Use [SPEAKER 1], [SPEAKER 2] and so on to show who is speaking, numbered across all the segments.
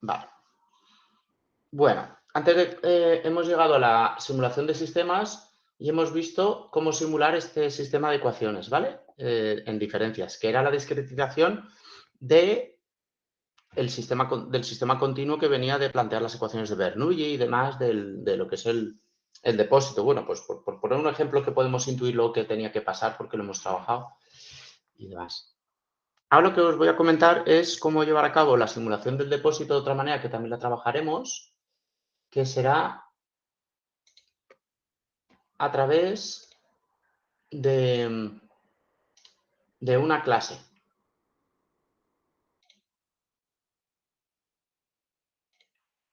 [SPEAKER 1] Vale. Bueno, hemos llegado a la simulación de sistemas y hemos visto cómo simular este sistema de ecuaciones, ¿vale? En diferencias, que era la discretización del sistema continuo que venía de plantear las ecuaciones de Bernoulli y demás de lo que es el depósito. Bueno, pues por poner un ejemplo que podemos intuir lo que tenía que pasar porque lo hemos trabajado y demás. Ahora lo que os voy a comentar es cómo llevar a cabo la simulación del depósito de otra manera que también la trabajaremos, que será a través de una clase.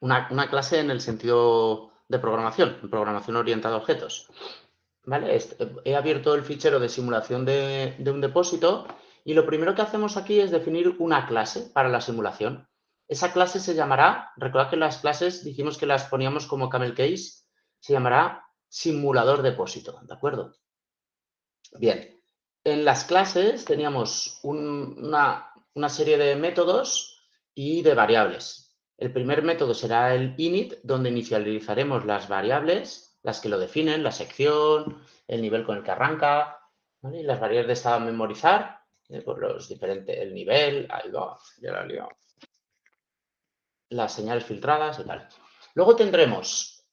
[SPEAKER 1] Una clase en el sentido de programación orientada a objetos. ¿Vale? He abierto el fichero de simulación de un depósito y lo primero que hacemos aquí es definir una clase para la simulación. Esa clase se llamará, recordad que las clases dijimos que las poníamos como camel case, se llamará simulador depósito, ¿de acuerdo? Bien, en las clases teníamos una serie de métodos y de variables. El primer método será el init, donde inicializaremos las variables, las que lo definen, la sección, el nivel con el que arranca, ¿vale? Y las variables de estado a memorizar, por los diferentes, el nivel, ahí va, ya la he liado, las señales filtradas y tal. Luego tendremos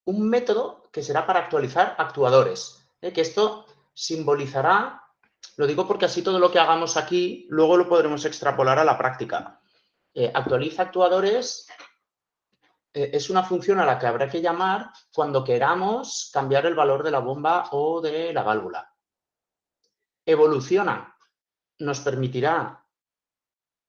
[SPEAKER 1] un método que será para actualizar actuadores, que esto simbolizará, lo digo porque así todo lo que hagamos aquí luego lo podremos extrapolar a la práctica. Actualiza actuadores es una función a la que habrá que llamar cuando queramos cambiar el valor de la bomba o de la válvula. Evoluciona nos permitirá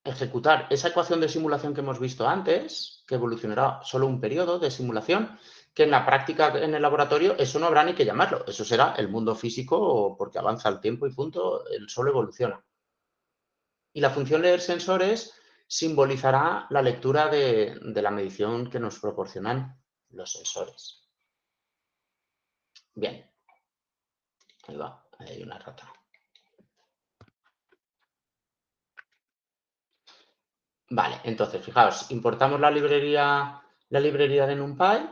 [SPEAKER 1] ejecutar esa ecuación de simulación que hemos visto antes, que evolucionará solo un periodo de simulación, que en la práctica en el laboratorio eso no habrá ni que llamarlo. Eso será el mundo físico porque avanza el tiempo y punto, él solo evoluciona. Y la función leer sensores simbolizará la lectura de la medición que nos proporcionan los sensores. Bien. Ahí va, ahí hay una rata. Vale, entonces, fijaos, importamos la librería de NumPy,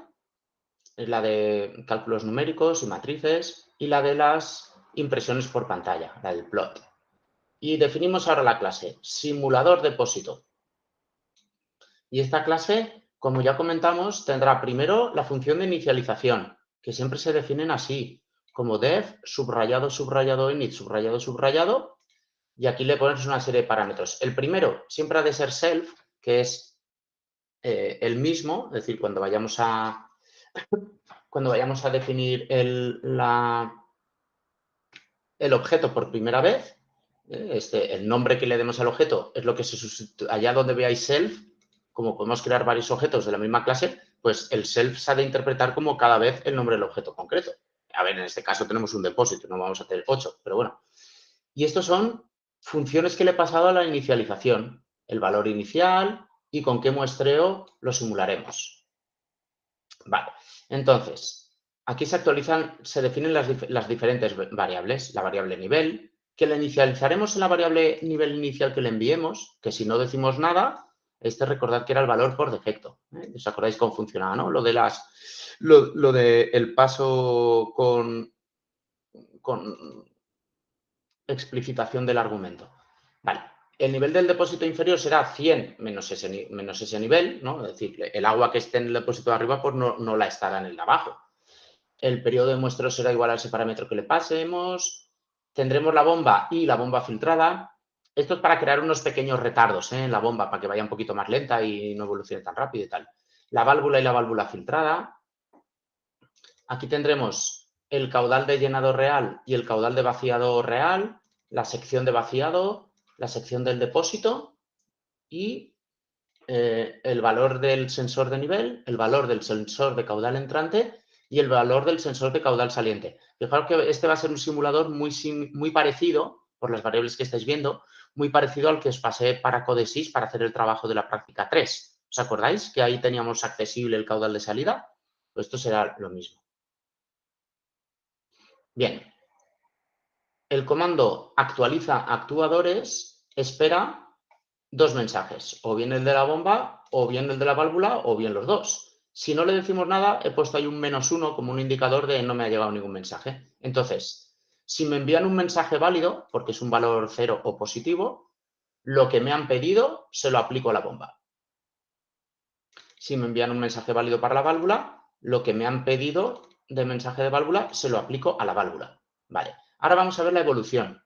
[SPEAKER 1] es la de cálculos numéricos y matrices, y la de las impresiones por pantalla, la del plot. Y definimos ahora la clase, simulador depósito. Y esta clase, como ya comentamos, tendrá primero la función de inicialización, que siempre se definen así, como def, subrayado, subrayado, init, subrayado, subrayado, y aquí le pones una serie de parámetros. El primero siempre ha de ser self, que es el mismo, es decir, cuando vayamos a definir el objeto por primera vez, el nombre que le demos al objeto es lo que se sustituye. Allá donde veáis self, como podemos crear varios objetos de la misma clase, pues el self se ha de interpretar como cada vez el nombre del objeto concreto. A ver, en este caso tenemos un depósito, no vamos a tener 8, pero bueno. Y estos son funciones que le he pasado a la inicialización, el valor inicial y con qué muestreo lo simularemos. Vale, entonces, aquí se definen las diferentes variables. La variable nivel, que la inicializaremos en la variable nivel inicial que le enviemos, que si no decimos nada, recordad que era el valor por defecto. ¿Os acordáis cómo funcionaba, no? Lo de el paso con explicitación del argumento. Vale. El nivel del depósito inferior será 100 menos ese nivel, ¿no? Es decir, el agua que esté en el depósito de arriba pues no la estará en el de abajo. El periodo de muestreo será igual a ese parámetro que le pasemos. Tendremos la bomba y la bomba filtrada. Esto es para crear unos pequeños retardos en la bomba, para que vaya un poquito más lenta y no evolucione tan rápido y tal. La válvula y la válvula filtrada. Aquí tendremos el caudal de llenado real y el caudal de vaciado real, la sección de vaciado, la sección del depósito y el valor del sensor de nivel, el valor del sensor de caudal entrante y el valor del sensor de caudal saliente. Fijaros que este va a ser un simulador muy parecido, por las variables que estáis viendo, muy parecido al que os pasé para Codesys para hacer el trabajo de la práctica 3. ¿Os acordáis que ahí teníamos accesible el caudal de salida? Pues esto será lo mismo. Bien, el comando actualiza actuadores espera dos mensajes, o bien el de la bomba o bien el de la válvula o bien los dos. Si no le decimos nada, he puesto ahí un -1 como un indicador de no me ha llegado ningún mensaje. Entonces, si me envían un mensaje válido, porque es un valor 0 o positivo, lo que me han pedido se lo aplico a la bomba. Si me envían un mensaje válido para la válvula, lo que me han pedido de mensaje de válvula se lo aplico a la válvula. Vale, ahora vamos a ver la evolución.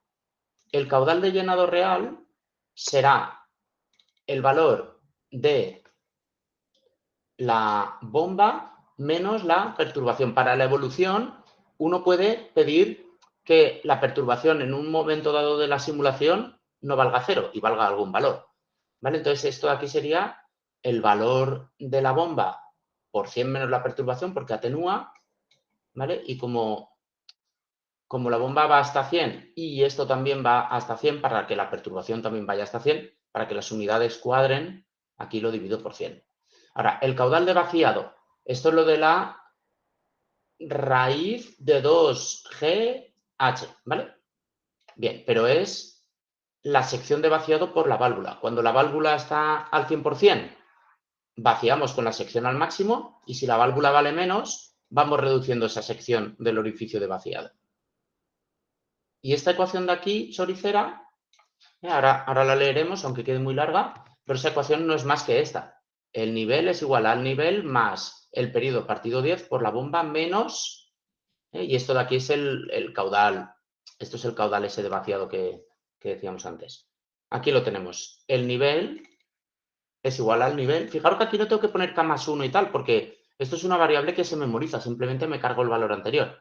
[SPEAKER 1] El caudal de llenado real será el valor de la bomba menos la perturbación. Para la evolución, uno puede pedir que la perturbación en un momento dado de la simulación no valga 0 y valga algún valor. ¿Vale? Entonces, esto de aquí sería el valor de la bomba por 100 menos la perturbación porque atenúa, ¿vale? Y como la bomba va hasta 100 y esto también va hasta 100 para que la perturbación también vaya hasta 100, para que las unidades cuadren, aquí lo divido por 100. Ahora, el caudal de vaciado. Esto es lo de la raíz de 2GH, ¿vale? Bien, pero es la sección de vaciado por la válvula. Cuando la válvula está al 100%, vaciamos con la sección al máximo y si la válvula vale menos, vamos reduciendo esa sección del orificio de vaciado. Y esta ecuación de aquí, Soricera, ahora la leeremos, aunque quede muy larga, pero esa ecuación no es más que esta. El nivel es igual al nivel más el periodo partido 10 por la bomba menos, y esto de aquí es el caudal, esto es el caudal ese de vaciado que decíamos antes. Aquí lo tenemos. El nivel es igual al nivel. Fijaros que aquí no tengo que poner K+1 y tal, porque esto es una variable que se memoriza, simplemente me cargo el valor anterior.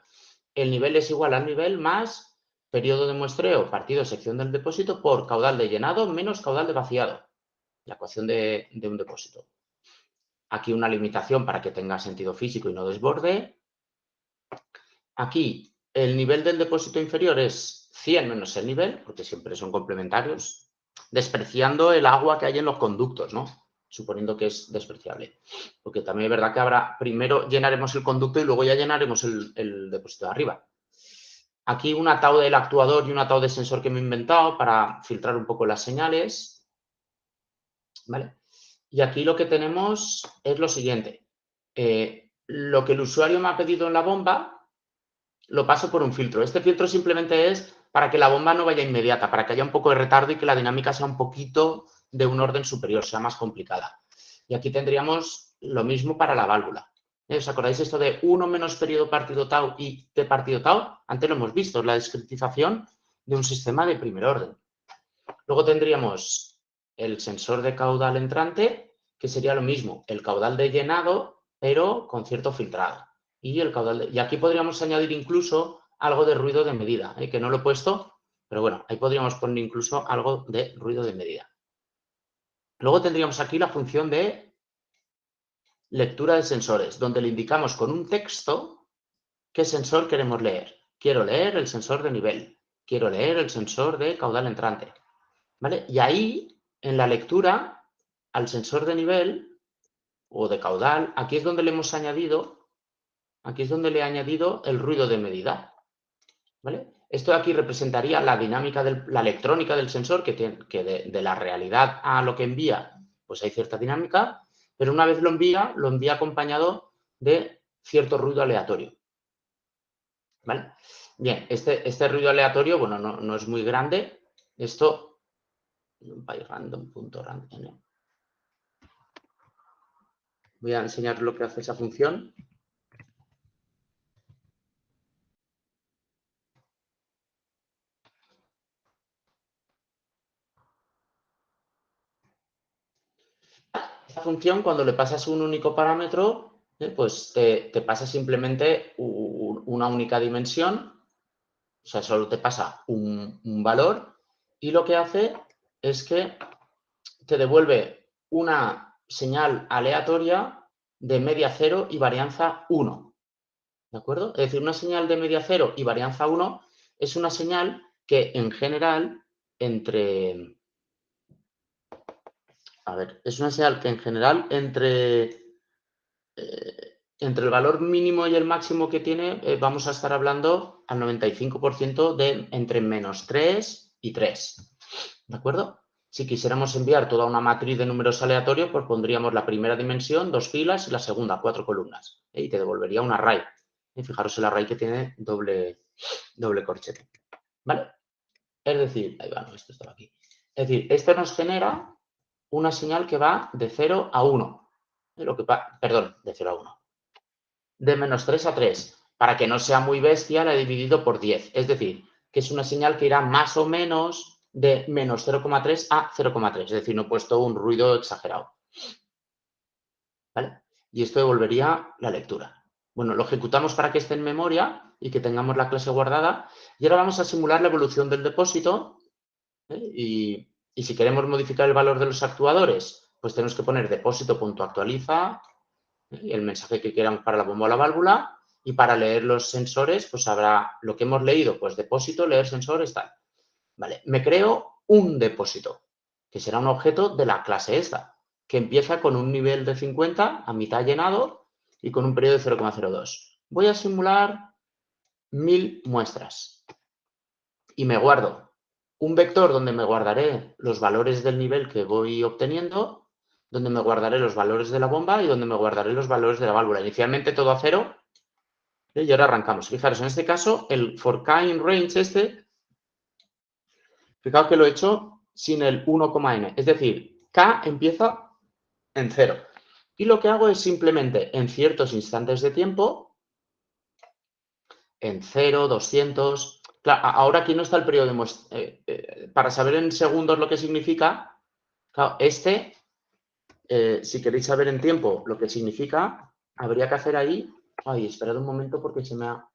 [SPEAKER 1] El nivel es igual al nivel más periodo de muestreo partido sección del depósito por caudal de llenado menos caudal de vaciado. La ecuación de un depósito. Aquí una limitación para que tenga sentido físico y no desborde. Aquí el nivel del depósito inferior es 100 menos el nivel, porque siempre son complementarios, despreciando el agua que hay en los conductos, ¿no? Suponiendo que es despreciable. Porque también es verdad que primero llenaremos el conducto y luego ya llenaremos el depósito de arriba. Aquí una tau del actuador y una tau de sensor que me he inventado para filtrar un poco las señales. ¿Vale? Y aquí lo que tenemos es lo siguiente. Lo que el usuario me ha pedido en la bomba, lo paso por un filtro. Este filtro simplemente es para que la bomba no vaya inmediata, para que haya un poco de retardo y que la dinámica sea un poquito de un orden superior, sea más complicada. Y aquí tendríamos lo mismo para la válvula. ¿Os acordáis esto de 1 menos periodo partido tau y t partido tau? Antes lo hemos visto, la discretización de un sistema de primer orden. Luego tendríamos el sensor de caudal entrante, que sería lo mismo, el caudal de llenado, pero con cierto filtrado. Y aquí podríamos añadir incluso algo de ruido de medida, que no lo he puesto, pero bueno, ahí podríamos poner incluso algo de ruido de medida. Luego tendríamos aquí la función de lectura de sensores, donde le indicamos con un texto qué sensor queremos leer. Quiero leer el sensor de nivel, quiero leer el sensor de caudal entrante. ¿Vale? Y ahí, en la lectura, al sensor de nivel o de caudal, aquí es donde le hemos añadido, aquí es donde le he añadido el ruido de medida. ¿Vale? Esto de aquí representaría la dinámica, la electrónica del sensor, que de la realidad a lo que envía, pues hay cierta dinámica, pero una vez lo envía acompañado de cierto ruido aleatorio. ¿Vale? Bien, este ruido aleatorio, bueno, no es muy grande. Esto, random.random. Voy a enseñar lo que hace esa función. Esta función, cuando le pasas un único parámetro, pues te pasa simplemente una única dimensión, o sea, solo te pasa un valor y lo que hace es que te devuelve una señal aleatoria de media 0 y varianza 1. ¿De acuerdo? Es decir, una señal de media 0 y varianza 1 es una señal que en general es una señal que en general entre el valor mínimo y el máximo que tiene vamos a estar hablando al 95% de entre -3 y 3. ¿De acuerdo? Si quisiéramos enviar toda una matriz de números aleatorios, pues pondríamos la primera dimensión, 2 filas, y la segunda, 4 columnas. Y te devolvería un array. Y fijaros el array que tiene doble corchete. ¿Vale? Es decir, ahí va, no, esto estaba aquí. Es decir, esto nos genera una señal que va de 0 a 1. Perdón, de 0 a 1. De menos 3 a 3. Para que no sea muy bestia, la he dividido por 10. Es decir, que es una señal que irá más o menos de menos 0,3 a 0,3. Es decir, no he puesto un ruido exagerado. ¿Vale? Y esto devolvería la lectura. Bueno, lo ejecutamos para que esté en memoria y que tengamos la clase guardada. Y ahora vamos a simular la evolución del depósito. Y si queremos modificar el valor de los actuadores, pues tenemos que poner depósito.actualiza, el mensaje que queramos para la bomba o la válvula, y para leer los sensores, pues habrá lo que hemos leído, pues depósito, leer sensores, tal. Vale, me creo un depósito, que será un objeto de la clase esta, que empieza con un nivel de 50 a mitad llenado y con un periodo de 0,02. Voy a simular 1000 muestras y me guardo un vector donde me guardaré los valores del nivel que voy obteniendo, donde me guardaré los valores de la bomba y donde me guardaré los valores de la válvula. Inicialmente todo a 0 y ahora arrancamos. Fijaros, en este caso, el for k in range fijaos que lo he hecho sin el 1,n. Es decir, k empieza en 0. Y lo que hago es simplemente en ciertos instantes de tiempo, en 0, 200... Claro, ahora aquí no está el periodo de muestra. Para saber en segundos lo que significa, claro, si queréis saber en tiempo lo que significa, habría que hacer ahí... Ay, esperad un momento porque se me ha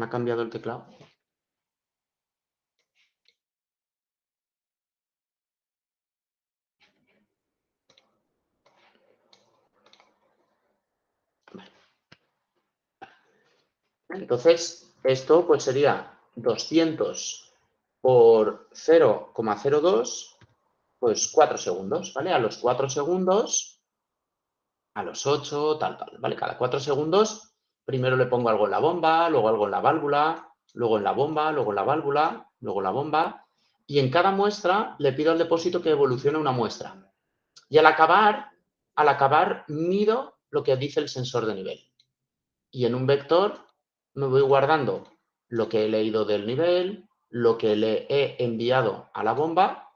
[SPEAKER 1] cambiado el teclado. Vale. Entonces, esto pues sería 200 por 0,02, pues 4 segundos, ¿vale? A los 4 segundos, a los 8, tal, ¿vale? Cada 4 segundos, primero le pongo algo en la bomba, luego algo en la válvula, luego en la bomba, luego en la válvula, luego en la bomba. Y en cada muestra le pido al depósito que evolucione una muestra. Y al acabar, mido lo que dice el sensor de nivel. Y en un vector me voy guardando lo que he leído del nivel, lo que le he enviado a la bomba,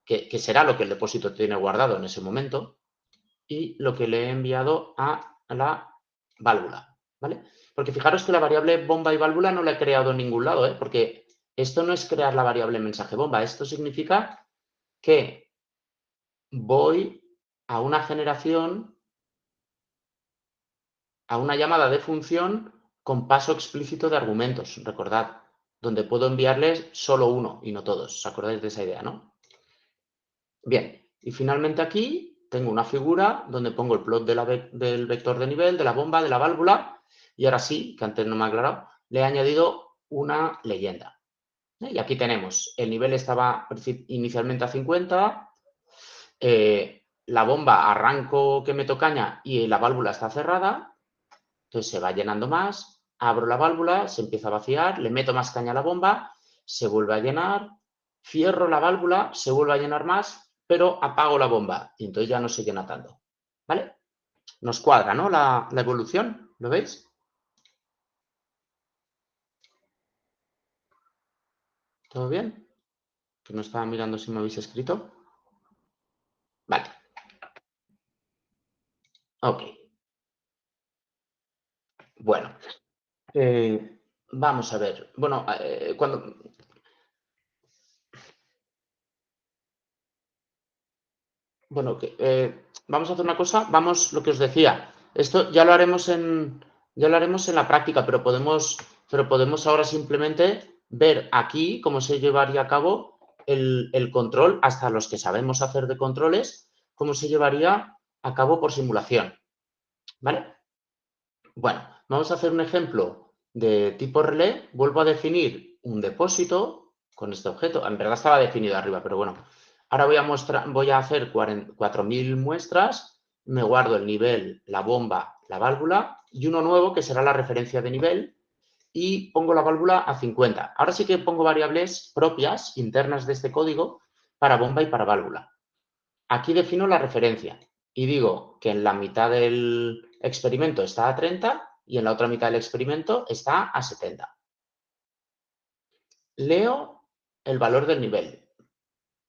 [SPEAKER 1] que será lo que el depósito tiene guardado en ese momento, y lo que le he enviado a la válvula, ¿vale? Porque fijaros que la variable bomba y válvula no la he creado en ningún lado, ¿eh? Porque esto no es crear la variable mensaje bomba, esto significa que voy a una generación, a una llamada de función con paso explícito de argumentos, recordad, donde puedo enviarles solo uno y no todos. ¿Os acordáis de esa idea, no? Bien, y finalmente aquí tengo una figura donde pongo el plot del vector de nivel, de la bomba, de la válvula, y ahora sí, que antes no me ha aclarado, le he añadido una leyenda. Y aquí tenemos, el nivel estaba inicialmente a 50, la bomba arranco que meto caña y la válvula está cerrada, entonces se va llenando más, abro la válvula, se empieza a vaciar, le meto más caña a la bomba, se vuelve a llenar, cierro la válvula, se vuelve a llenar más, pero apago la bomba y entonces ya no se llena tanto. ¿Vale? Nos cuadra, ¿no? La evolución, ¿lo veis? ¿Todo bien? Que no estaba mirando si me habéis escrito. Vale. Ok. Bueno. Vamos a ver. Bueno, vamos a hacer una cosa. Vamos, lo que os decía. Esto ya lo haremos en la práctica, pero podemos ahora simplemente ver aquí cómo se llevaría a cabo el control, hasta los que sabemos hacer de controles, cómo se llevaría a cabo por simulación. ¿Vale? Bueno, vamos a hacer un ejemplo de tipo relé. Vuelvo a definir un depósito con este objeto. En verdad estaba definido arriba, pero bueno. Ahora voy a hacer 4000 muestras. Me guardo el nivel, la bomba, la válvula y uno nuevo que será la referencia de nivel. y pongo la válvula a 50. Ahora sí que pongo variables propias, internas de este código, para bomba y para válvula. Aquí defino la referencia y digo que en la mitad del experimento está a 30 y en la otra mitad del experimento está a 70. Leo el valor del nivel,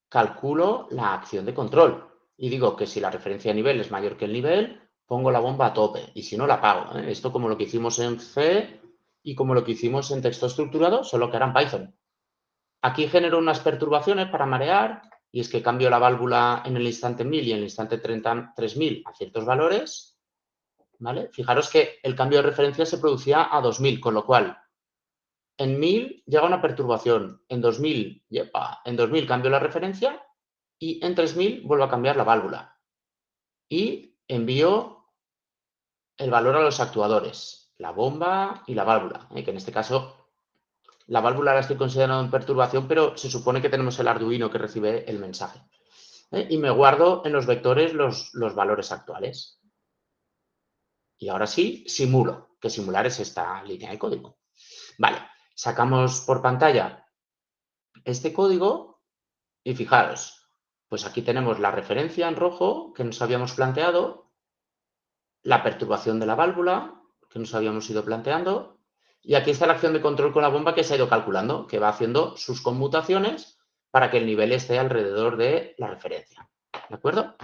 [SPEAKER 1] calculo la acción de control y digo que si la referencia de nivel es mayor que el nivel, pongo la bomba a tope y si no la apago. Esto como lo que hicimos en C y como lo que hicimos en texto estructurado, solo que era en Python. Aquí genero unas perturbaciones para marear y es que cambio la válvula en el instante 1000 y en el instante 3000 a ciertos valores, ¿vale? Fijaros que el cambio de referencia se producía a 2000, con lo cual en 1000 llega una perturbación, en 2000, en 2000 cambio la referencia y en 3000 vuelvo a cambiar la válvula y envío el valor a los actuadores, la bomba y la válvula, que en este caso la válvula la estoy considerando en perturbación, pero se supone que tenemos el Arduino que recibe el mensaje. Y me guardo en los vectores los valores actuales. Y ahora sí, simulo, que simular es esta línea de código. Vale, sacamos por pantalla este código y fijaros, pues aquí tenemos la referencia en rojo que nos habíamos planteado, la perturbación de la válvula que nos habíamos ido planteando y aquí está la acción de control con la bomba que se ha ido calculando, que va haciendo sus conmutaciones para que el nivel esté alrededor de la referencia. ¿De acuerdo?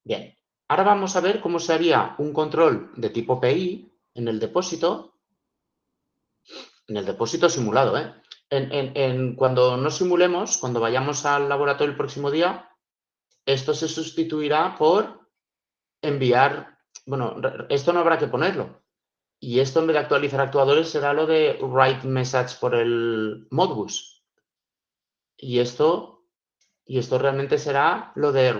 [SPEAKER 1] Bien, ahora vamos a ver cómo se haría un control de tipo PI en el depósito simulado. Cuando no simulemos, cuando vayamos al laboratorio el próximo día, esto se sustituirá por enviar, bueno, esto no habrá que ponerlo. Y esto en vez de actualizar actuadores será lo de write message por el Modbus. Y esto realmente será lo de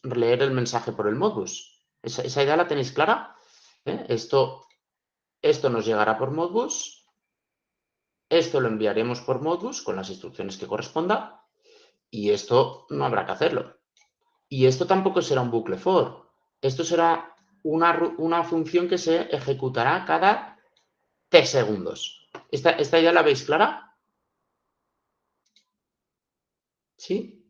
[SPEAKER 1] leer el mensaje por el Modbus. ¿Esa idea la tenéis clara? Esto nos llegará por Modbus. Esto lo enviaremos por Modbus con las instrucciones que corresponda. Y esto no habrá que hacerlo. Y esto tampoco será un bucle for. Esto será una función que se ejecutará cada t segundos. ¿Esta idea la veis clara? ¿Sí?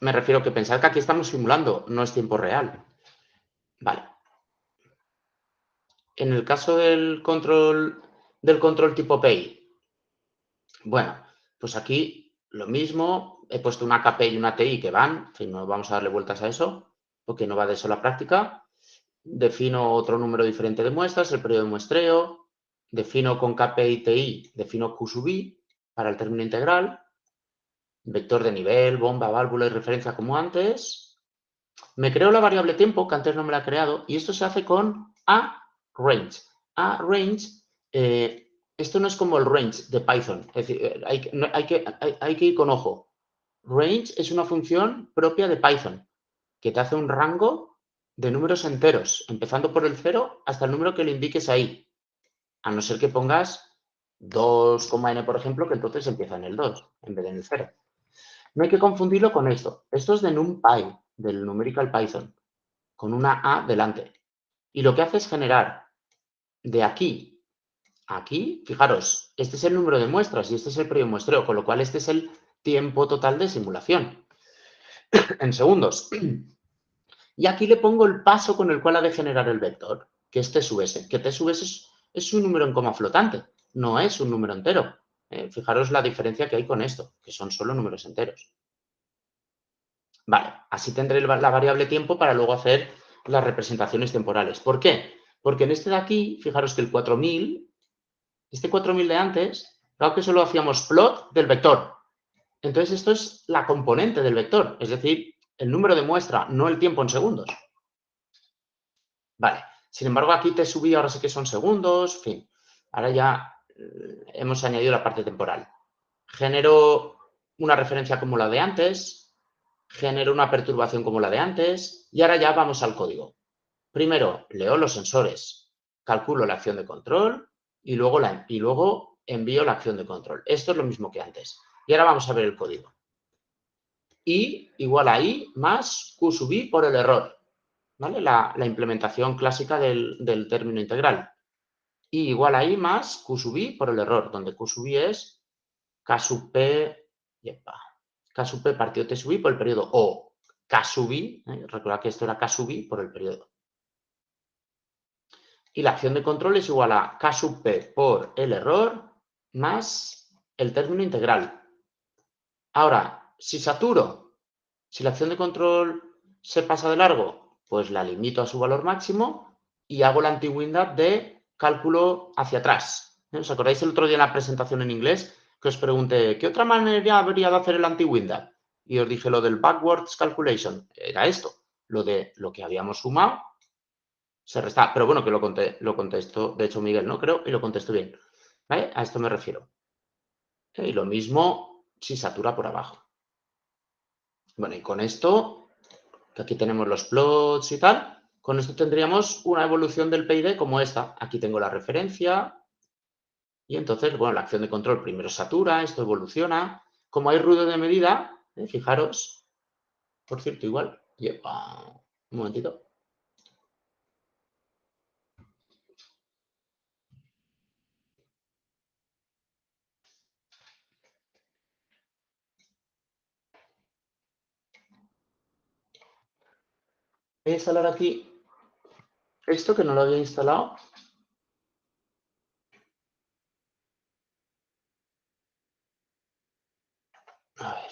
[SPEAKER 1] Me refiero que pensad que aquí estamos simulando, no es tiempo real. Vale. En el caso del control tipo PI, bueno, pues aquí lo mismo, he puesto una KPI y una TI que van, en fin, no vamos a darle vueltas a eso, porque no va de eso la práctica. Defino otro número diferente de muestras, el periodo de muestreo, defino con KPI y TI, defino Q sub I para el término integral, vector de nivel, bomba, válvula y referencia como antes. Me creo la variable tiempo, que antes no me la he creado, y esto se hace con aRange. aRange, esto no es como el range de Python, es decir, hay que ir con ojo. Range es una función propia de Python, que te hace un rango de números enteros, empezando por el 0 hasta el número que le indiques ahí, a no ser que pongas 2,n, por ejemplo, que entonces empieza en el 2 en vez de en el 0. No hay que confundirlo con esto. Esto es de NumPy, del Numerical Python, con una A delante. Y lo que hace es generar de aquí a aquí, fijaros, este es el número de muestras y este es el periodo de muestreo, con lo cual este es el tiempo total de simulación en segundos. Y aquí le pongo el paso con el cual ha de generar el vector, que es t sub s, que t sub s es un número en coma flotante, no es un número entero. Fijaros la diferencia que hay con esto, que son solo números enteros. Vale, así tendré la variable tiempo para luego hacer las representaciones temporales. ¿Por qué? Porque en este de aquí, fijaros que el 4000, este 4000 de antes, claro que solo hacíamos plot del vector. Entonces esto es la componente del vector, es decir, el número de muestra, no el tiempo en segundos. Vale, sin embargo aquí te subí, ahora sí que son segundos, en fin. Ahora ya hemos añadido la parte temporal. Genero una referencia como la de antes, genero una perturbación como la de antes y ahora ya vamos al código. Primero leo los sensores, calculo la acción de control y luego envío la acción de control. Esto es lo mismo que antes. Y ahora vamos a ver el código. I igual a I más Q sub I por el error. ¿Vale? La implementación clásica del término integral. y igual a I más Q sub I por el error, donde Q sub I es K sub P, K sub P partido T sub I por el periodo, o K sub I, recordad que esto era K sub I por el periodo. Y la acción de control es igual a K sub P por el error más el término integral. Ahora, si saturo, si la acción de control se pasa de largo, pues la limito a su valor máximo y hago la antigüedad de cálculo hacia atrás. ¿Os acordáis el otro día en la presentación en inglés que os pregunté ¿qué otra manera habría de hacer el antigüedad? Y os dije lo del backwards calculation. Era esto, lo de lo que habíamos sumado se resta. Pero bueno, que lo contestó, de hecho, Miguel, ¿no? Creo, y lo contestó bien. ¿Vale? A esto me refiero. Y lo mismo si satura por abajo. Bueno, y con esto, que aquí tenemos los plots y tal, con esto tendríamos una evolución del PID como esta. Aquí tengo la referencia y entonces, bueno, la acción de control primero satura, esto evoluciona. Como hay ruido de medida, fijaros, por cierto, igual, un momentito. Voy a instalar aquí esto que no lo había instalado. A ver.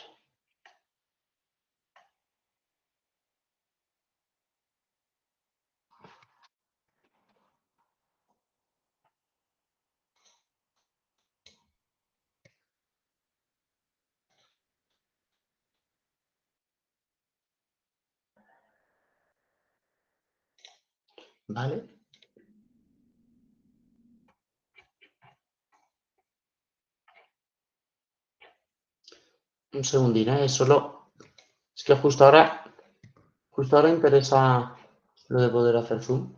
[SPEAKER 1] ¿Vale? Un segundín, solo... Es que justo ahora interesa lo de poder hacer zoom.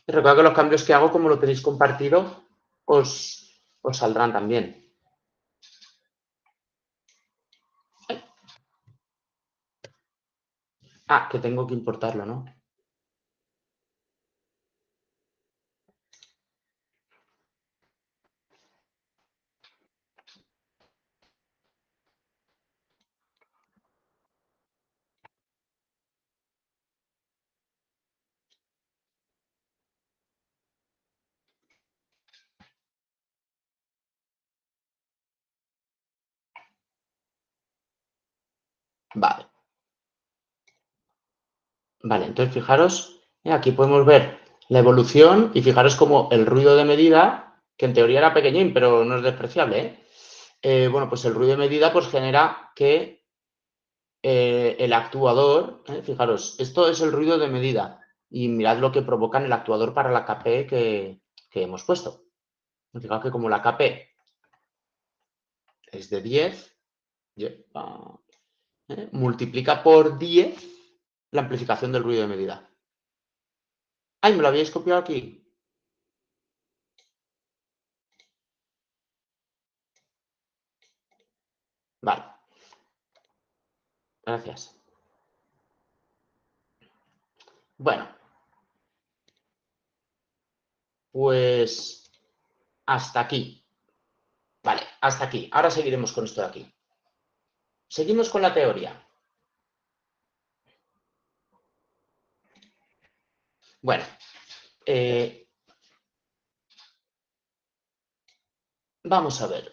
[SPEAKER 1] Y recuerda que los cambios que hago, como lo tenéis compartido, os saldrán también. Ah, que tengo que importarlo, ¿no? Vale. Vale, entonces fijaros, aquí podemos ver la evolución y fijaros como el ruido de medida, que en teoría era pequeñín, pero no es despreciable, bueno, pues el ruido de medida pues genera que el actuador, fijaros, esto es el ruido de medida y mirad lo que provoca en el actuador para la KP que hemos puesto. Fijaos que como la KP es de 10, multiplica por 10 la amplificación del ruido de medida. ¡Ay, me lo habíais copiado aquí! Vale. Gracias. Bueno, pues hasta aquí. Vale, hasta aquí. Ahora seguiremos con esto de aquí. Seguimos con la teoría. Bueno, vamos a ver.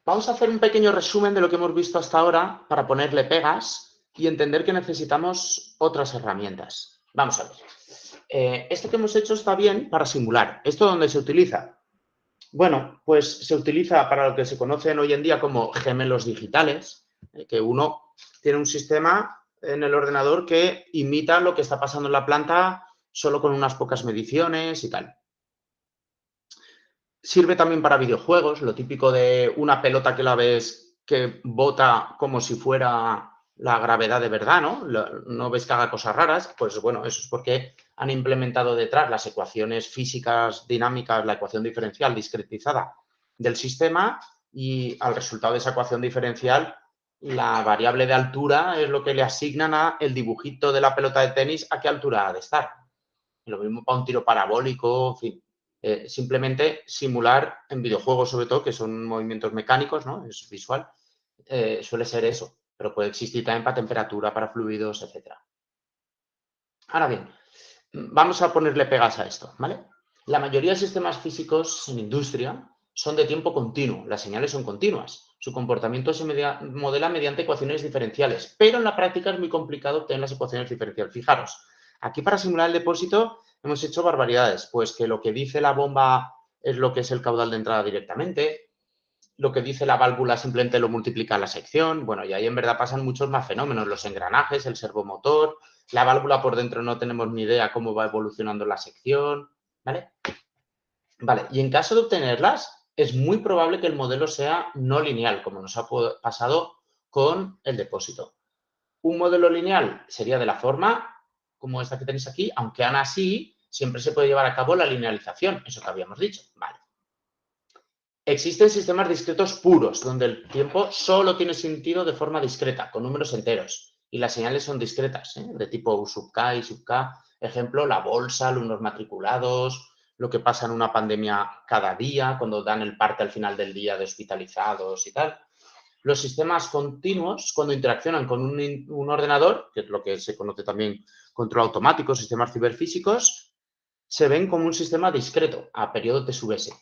[SPEAKER 1] Vamos a hacer un pequeño resumen de lo que hemos visto hasta ahora para ponerle pegas y entender que necesitamos otras herramientas. Vamos a ver. Esto que hemos hecho está bien para simular. ¿Esto dónde se utiliza? Bueno, pues se utiliza para lo que se conocen hoy en día como gemelos digitales, que uno tiene un sistema en el ordenador que imita lo que está pasando en la planta solo con unas pocas mediciones y tal. Sirve también para videojuegos, lo típico de una pelota que la ves que bota como si fuera la gravedad de verdad, ¿no? No ves que haga cosas raras, pues bueno, eso es porque han implementado detrás las ecuaciones físicas dinámicas, la ecuación diferencial discretizada del sistema y al resultado de esa ecuación diferencial, la variable de altura es lo que le asignan a el dibujito de la pelota de tenis a qué altura ha de estar. Y lo mismo para un tiro parabólico, en fin. Simplemente simular en videojuegos, sobre todo, que son movimientos mecánicos, ¿no? Es visual, suele ser eso, pero puede existir también para temperatura, para fluidos, etc. Ahora bien, vamos a ponerle pegas a esto, ¿vale? La mayoría de sistemas físicos en industria son de tiempo continuo, las señales son continuas. Su comportamiento se modela mediante ecuaciones diferenciales, pero en la práctica es muy complicado obtener las ecuaciones diferenciales. Fijaros, aquí para simular el depósito hemos hecho barbaridades, pues que lo que dice la bomba es lo que es el caudal de entrada directamente, lo que dice la válvula simplemente lo multiplica la sección, bueno, y ahí en verdad pasan muchos más fenómenos, los engranajes, el servomotor, la válvula por dentro no tenemos ni idea cómo va evolucionando la sección, ¿vale? Vale, y en caso de obtenerlas, es muy probable que el modelo sea no lineal, como nos ha pasado con el depósito. Un modelo lineal sería de la forma como esta que tenéis aquí, aunque aún así siempre se puede llevar a cabo la linealización, eso que habíamos dicho, vale. Existen sistemas discretos puros, donde el tiempo solo tiene sentido de forma discreta, con números enteros, y las señales son discretas, de tipo U sub K y sub K. Ejemplo, la bolsa, alumnos matriculados, lo que pasa en una pandemia cada día, cuando dan el parte al final del día de hospitalizados y tal. Los sistemas continuos, cuando interaccionan con un ordenador, que es lo que se conoce también control automático, sistemas ciberfísicos, se ven como un sistema discreto, a periodos de sub S.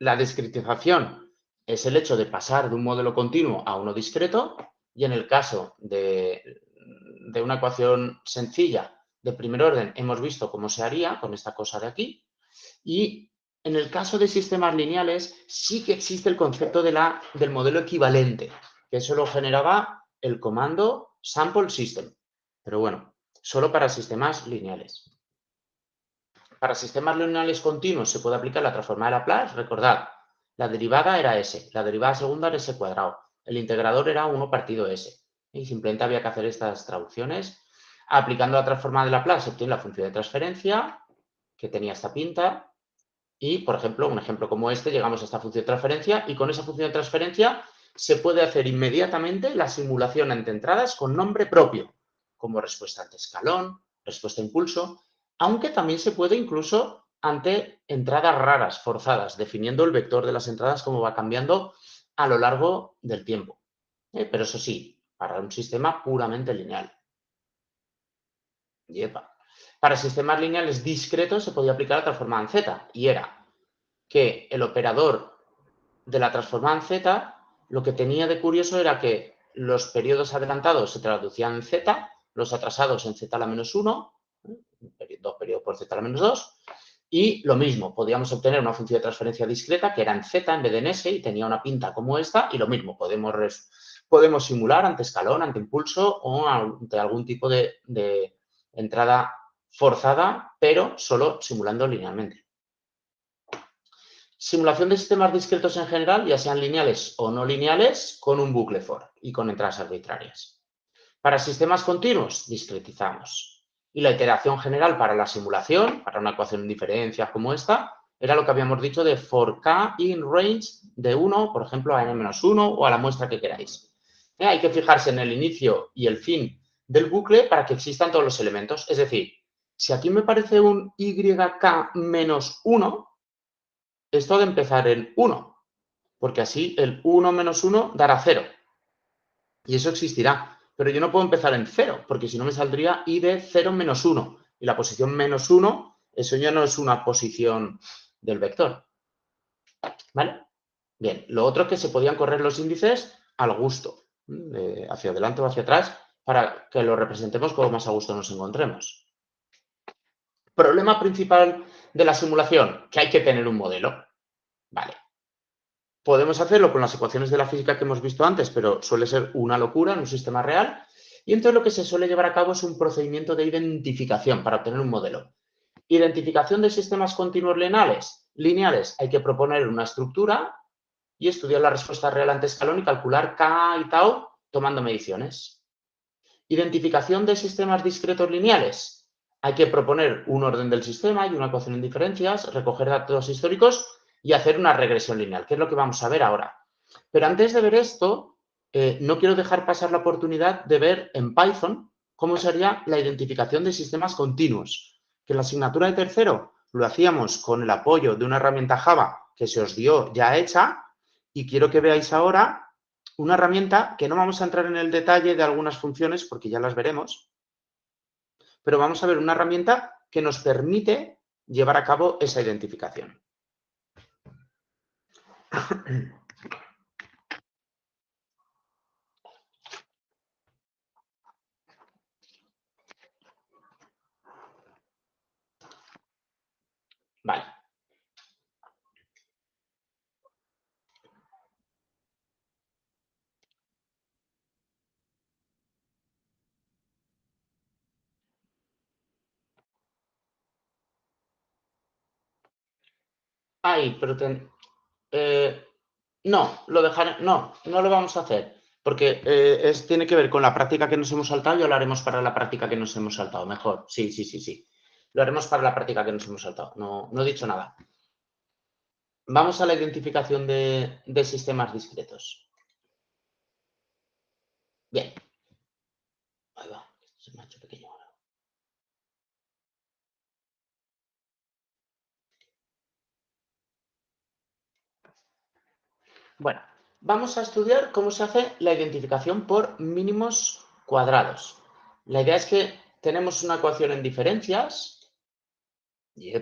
[SPEAKER 1] La discretización es el hecho de pasar de un modelo continuo a uno discreto y en el caso de una ecuación sencilla de primer orden hemos visto cómo se haría con esta cosa de aquí y en el caso de sistemas lineales sí que existe el concepto del modelo equivalente, que eso lo generaba el comando sample system, pero bueno, solo para sistemas lineales. Para sistemas lineales continuos se puede aplicar la transformada de Laplace. Recordad, la derivada era S, la derivada segunda era S cuadrado, el integrador era 1 partido S. Y simplemente había que hacer estas traducciones. Aplicando la transformada de Laplace se obtiene la función de transferencia, que tenía esta pinta. Y, por ejemplo, un ejemplo como este, llegamos a esta función de transferencia y con esa función de transferencia se puede hacer inmediatamente la simulación ante entradas con nombre propio, como respuesta ante escalón, respuesta a impulso, aunque también se puede incluso ante entradas raras, forzadas, definiendo el vector de las entradas como va cambiando a lo largo del tiempo. Pero eso sí, para un sistema puramente lineal. Yepa. Para sistemas lineales discretos se podía aplicar la transformada en Z y era que el operador de la transformada en Z lo que tenía de curioso era que los periodos adelantados se traducían en Z, los atrasados en Z a la menos 1, dos periodos por Z a la menos 2, y lo mismo, podíamos obtener una función de transferencia discreta que era en Z en vez de en S y tenía una pinta como esta, y lo mismo, podemos simular ante escalón, ante impulso o ante algún tipo de entrada forzada, pero solo simulando linealmente. Simulación de sistemas discretos en general, ya sean lineales o no lineales, con un bucle for y con entradas arbitrarias. Para sistemas continuos, discretizamos. Y la iteración general para la simulación, para una ecuación de diferencias como esta, era lo que habíamos dicho de for k in range de 1, por ejemplo, a n-1 o a la muestra que queráis. Hay que fijarse en el inicio y el fin del bucle para que existan todos los elementos. Es decir, si aquí me parece un yk menos 1, esto ha de empezar en 1, porque así el 1 menos 1 dará 0. Y eso existirá. Pero yo no puedo empezar en 0, porque si no me saldría i de 0 menos 1. Y la posición menos 1, eso ya no es una posición del vector. ¿Vale? Bien, lo otro es que se podían correr los índices al gusto, hacia adelante o hacia atrás, para que lo representemos como más a gusto nos encontremos. Problema principal de la simulación, que hay que tener un modelo. Vale. Podemos hacerlo con las ecuaciones de la física que hemos visto antes, pero suele ser una locura en un sistema real. Y entonces lo que se suele llevar a cabo es un procedimiento de identificación para obtener un modelo. Identificación de sistemas continuos lineales. Hay que proponer una estructura y estudiar la respuesta real ante escalón y calcular K y tau tomando mediciones. Identificación de sistemas discretos lineales. Hay que proponer un orden del sistema y una ecuación en diferencias, recoger datos históricos y hacer una regresión lineal, que es lo que vamos a ver ahora. Pero antes de ver esto, no quiero dejar pasar la oportunidad de ver en Python cómo sería la identificación de sistemas continuos. Que en la asignatura de tercero lo hacíamos con el apoyo de una herramienta Java que se os dio ya hecha, y quiero que veáis ahora una herramienta que no vamos a entrar en el detalle de algunas funciones porque ya las veremos, pero vamos a ver una herramienta que nos permite llevar a cabo esa identificación. Vale. Ay, pero no, lo dejaré. No, no lo vamos a hacer. Porque tiene que ver con la práctica que nos hemos saltado y lo haremos para la práctica que nos hemos saltado. Mejor. Sí, sí, sí, sí. Lo haremos para la práctica que nos hemos saltado. No, no he dicho nada. Vamos a la identificación de sistemas discretos. Bien. Ahí va. Se me ha hecho pequeño ahora. Bueno, vamos a estudiar cómo se hace la identificación por mínimos cuadrados. La idea es que tenemos una ecuación en diferencias, y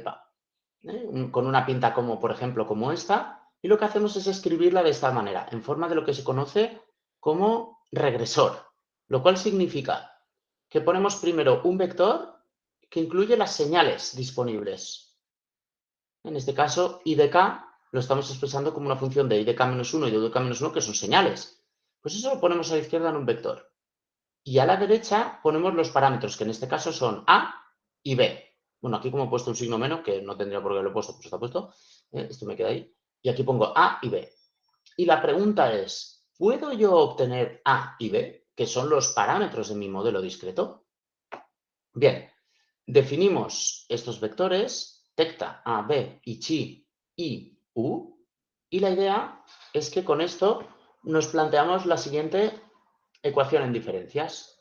[SPEAKER 1] con una pinta como, por ejemplo, como esta, y lo que hacemos es escribirla de esta manera, en forma de lo que se conoce como regresor, lo cual significa que ponemos primero un vector que incluye las señales disponibles. En este caso, I de k lo estamos expresando como una función de I de k-1 y de U de k-1, que son señales. Pues eso lo ponemos a la izquierda en un vector. Y a la derecha ponemos los parámetros, que en este caso son A y B. Bueno, aquí como he puesto un signo menos, que no tendría por qué haberlo puesto, pues está puesto. Esto me queda ahí. Y aquí pongo A y B. Y la pregunta es, ¿puedo yo obtener A y B, que son los parámetros de mi modelo discreto? Bien, definimos estos vectores, tecta, A, B, y chi, I, U, y la idea es que con esto nos planteamos la siguiente ecuación en diferencias.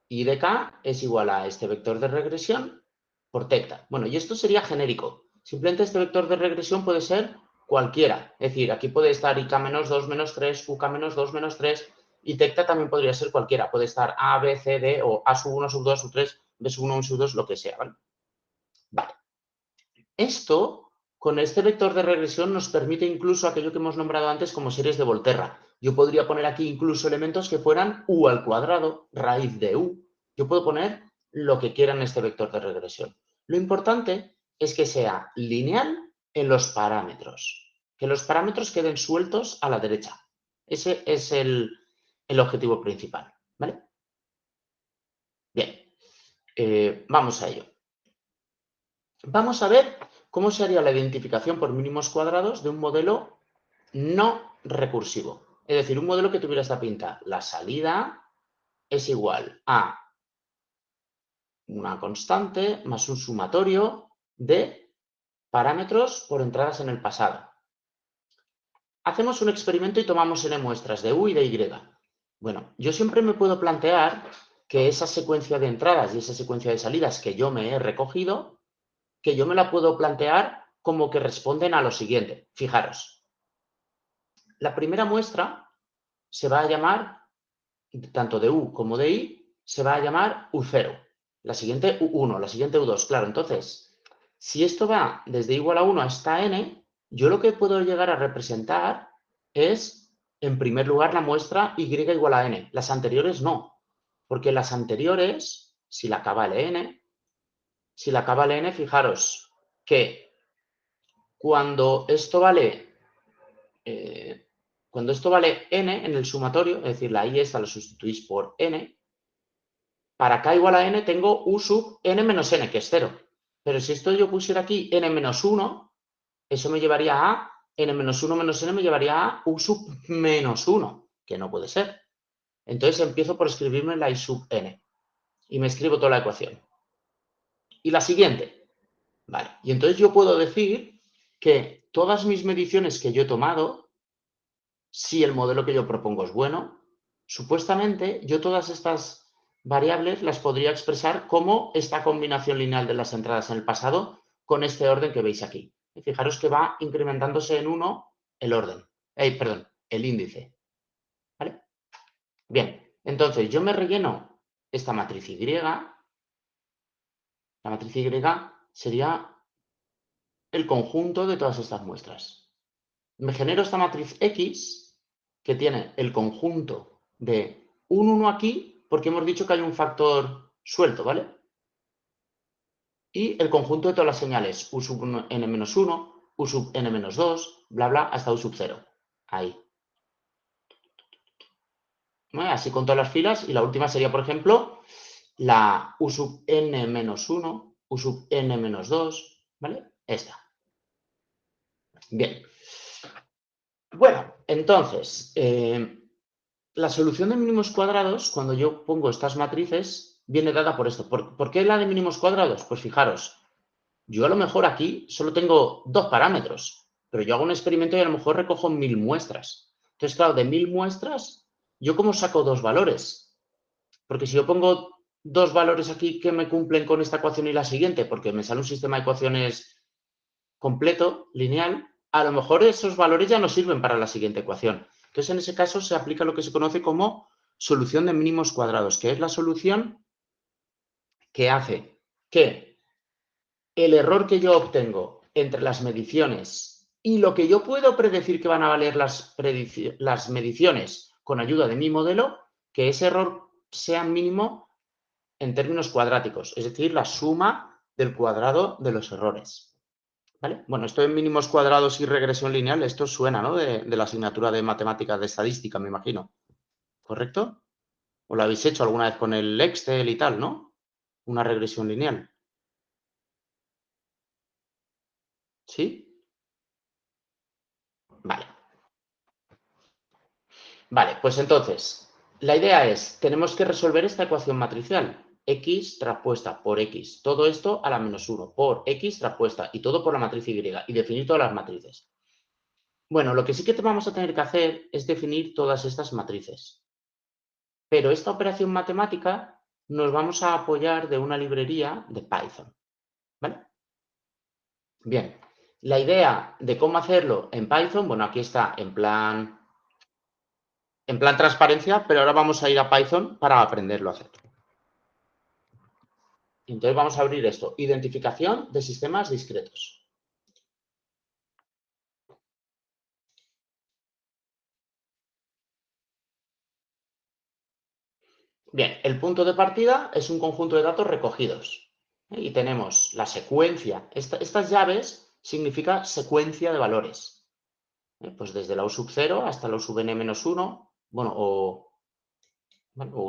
[SPEAKER 1] I de k es igual a este vector de regresión por tecta. Bueno, y esto sería genérico. Simplemente este vector de regresión puede ser cualquiera. Es decir, aquí puede estar ik menos 2 menos 3, uk menos 2 menos 3, y tecta también podría ser cualquiera. Puede estar A, B, C, D, o A sub 1, sub 2, sub 3, B sub 1, sub 2, lo que sea, ¿vale? Vale. Esto, con este vector de regresión, nos permite incluso aquello que hemos nombrado antes como series de Volterra. Yo podría poner aquí incluso elementos que fueran u al cuadrado, raíz de u. Yo puedo poner lo que quiera en este vector de regresión. Lo importante es que sea lineal en los parámetros, que los parámetros queden sueltos a la derecha. Ese es el objetivo principal, ¿vale? Bien, vamos a ello. Vamos a ver cómo se haría la identificación por mínimos cuadrados de un modelo no recursivo. Es decir, un modelo que tuviera esta pinta. La salida es igual a una constante más un sumatorio de parámetros por entradas en el pasado. Hacemos un experimento y tomamos n muestras de u y de y. Bueno, yo siempre me puedo plantear que esa secuencia de entradas y esa secuencia de salidas que yo me he recogido, que yo me la puedo plantear como que responden a lo siguiente. Fijaros, la primera muestra se va a llamar, tanto de U como de I, se va a llamar U0. La siguiente U1, la siguiente U2. Claro, entonces, si esto va desde igual a 1 hasta n, yo lo que puedo llegar a representar es, en primer lugar, la muestra y igual a n. Las anteriores no, porque las anteriores, si la k vale n, fijaros que cuando esto vale cuando esto vale n en el sumatorio, es decir, la i esta lo sustituís por n, para k igual a n tengo u sub n menos n, que es 0. Pero si esto yo pusiera aquí n menos 1, eso me llevaría a n menos 1 menos n, me llevaría a u sub menos 1, que no puede ser. Entonces empiezo por escribirme la i sub n y me escribo toda la ecuación. Y la siguiente. Vale. Y entonces yo puedo decir que todas mis mediciones que yo he tomado si el modelo que yo propongo es bueno, supuestamente yo todas estas variables las podría expresar como esta combinación lineal de las entradas en el pasado con este orden que veis aquí. Y fijaros que va incrementándose en 1 el orden, perdón, el índice. ¿Vale? Bien, entonces yo me relleno esta matriz Y. La matriz Y sería el conjunto de todas estas muestras. Me genero esta matriz X que tiene el conjunto de un 1 aquí, porque hemos dicho que hay un factor suelto, ¿vale? Y el conjunto de todas las señales, u sub n-1, u sub n-2, bla, bla, hasta u sub 0. Ahí. ¿Vale? Así con todas las filas. Y la última sería, por ejemplo, la u sub n-1, u sub n-2, ¿vale? Esta. Bien. Bueno, entonces, la solución de mínimos cuadrados, cuando yo pongo estas matrices, viene dada por esto. ¿Por qué la de mínimos cuadrados? Pues fijaros, yo a lo mejor aquí solo tengo 2 parámetros, pero yo hago un experimento y a lo mejor recojo 1000 muestras. Entonces, claro, de 1000 muestras, ¿yo cómo saco 2 valores? Porque si yo pongo 2 valores aquí que me cumplen con esta ecuación y la siguiente, porque me sale un sistema de ecuaciones completo, lineal, a lo mejor esos valores ya no sirven para la siguiente ecuación. Entonces, en ese caso se aplica lo que se conoce como solución de mínimos cuadrados, que es la solución que hace que el error que yo obtengo entre las mediciones y lo que yo puedo predecir que van a valer las mediciones con ayuda de mi modelo, que ese error sea mínimo en términos cuadráticos, es decir, la suma del cuadrado de los errores. ¿Vale? Bueno, esto en mínimos cuadrados y regresión lineal, esto suena, ¿no? De la asignatura de matemáticas de estadística, me imagino. ¿Correcto? ¿O lo habéis hecho alguna vez con el Excel y tal, no? Una regresión lineal. ¿Sí? Vale. Vale, pues entonces, la idea es, tenemos que resolver esta ecuación matricial. X traspuesta por X. Todo esto a la menos 1 por X traspuesta y todo por la matriz Y y definir todas las matrices. Bueno, lo que sí que vamos a tener que hacer es definir todas estas matrices. Pero esta operación matemática nos vamos a apoyar de una librería de Python. ¿Vale? Bien, la idea de cómo hacerlo en Python, bueno, aquí está en plan transparencia, pero ahora vamos a ir a Python para aprenderlo a hacer. Entonces vamos a abrir esto, identificación de sistemas discretos. Bien, el punto de partida es un conjunto de datos recogidos. Y tenemos la secuencia. Estas llaves significa secuencia de valores. Pues desde la U sub 0 hasta la U sub n-1, bueno, o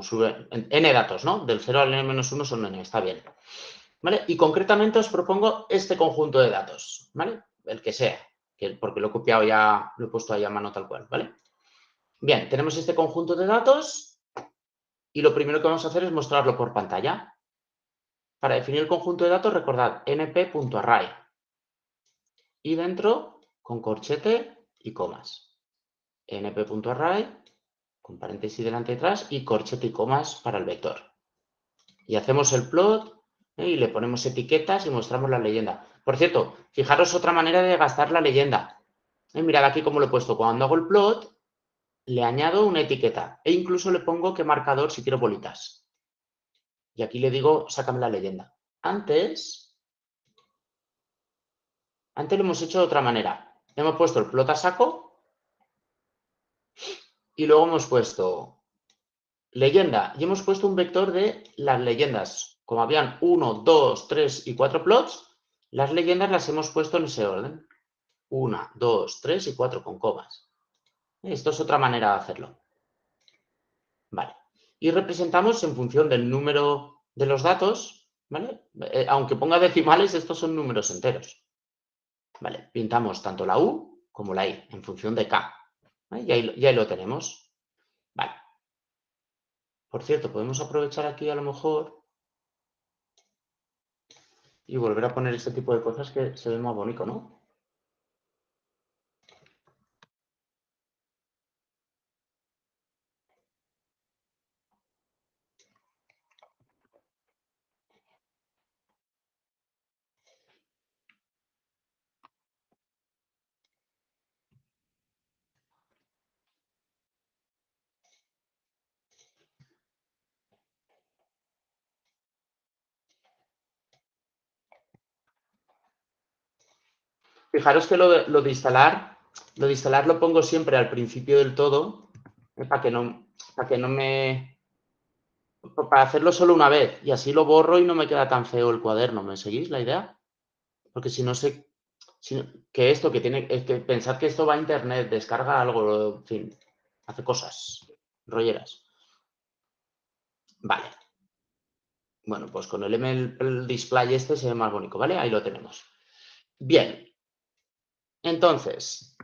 [SPEAKER 1] sub n datos, ¿no? Del 0 al n-1 son n, está bien. ¿Vale? Y concretamente os propongo este conjunto de datos, ¿vale? El que sea, porque lo he copiado ya, lo he puesto ahí a mano tal cual, ¿vale? Bien, tenemos este conjunto de datos y lo primero que vamos a hacer es mostrarlo por pantalla. Para definir el conjunto de datos, recordad np.array y dentro con corchete y comas. np.array con paréntesis delante y detrás y corchete y comas para el vector. Y hacemos el plot y le ponemos etiquetas y mostramos la leyenda. Por cierto, fijaros otra manera de gastar la leyenda. Mirad aquí cómo lo he puesto. Cuando hago el plot, le añado una etiqueta e incluso le pongo qué marcador si quiero bolitas. Y aquí le digo, sácame la leyenda. Antes lo hemos hecho de otra manera. Hemos puesto el plot a saco y luego hemos puesto leyenda y hemos puesto un vector de las leyendas. Como habían 1, 2, 3 y 4 plots, las leyendas las hemos puesto en ese orden. 1, 2, 3 y 4 con comas. Esto es otra manera de hacerlo. Vale. Y representamos en función del número de los datos, ¿vale? Aunque ponga decimales, estos son números enteros. Vale, pintamos tanto la U como la I en función de K. ¿Vale? Y ahí lo tenemos. Vale. Por cierto, podemos aprovechar aquí a lo mejor y volver a poner este tipo de cosas que se ve más bonito, ¿no? Fijaros que lo de instalar lo pongo siempre al principio del todo, para que no me... Para hacerlo solo una vez y así lo borro y no me queda tan feo el cuaderno. ¿Me seguís la idea? Porque si no sé... que esto que tiene... Es que pensad que esto va a internet, descarga algo, en fin, hace cosas, rolleras. Vale. Bueno, pues con el display este se ve más bonito, ¿vale? Ahí lo tenemos. Bien. Entonces,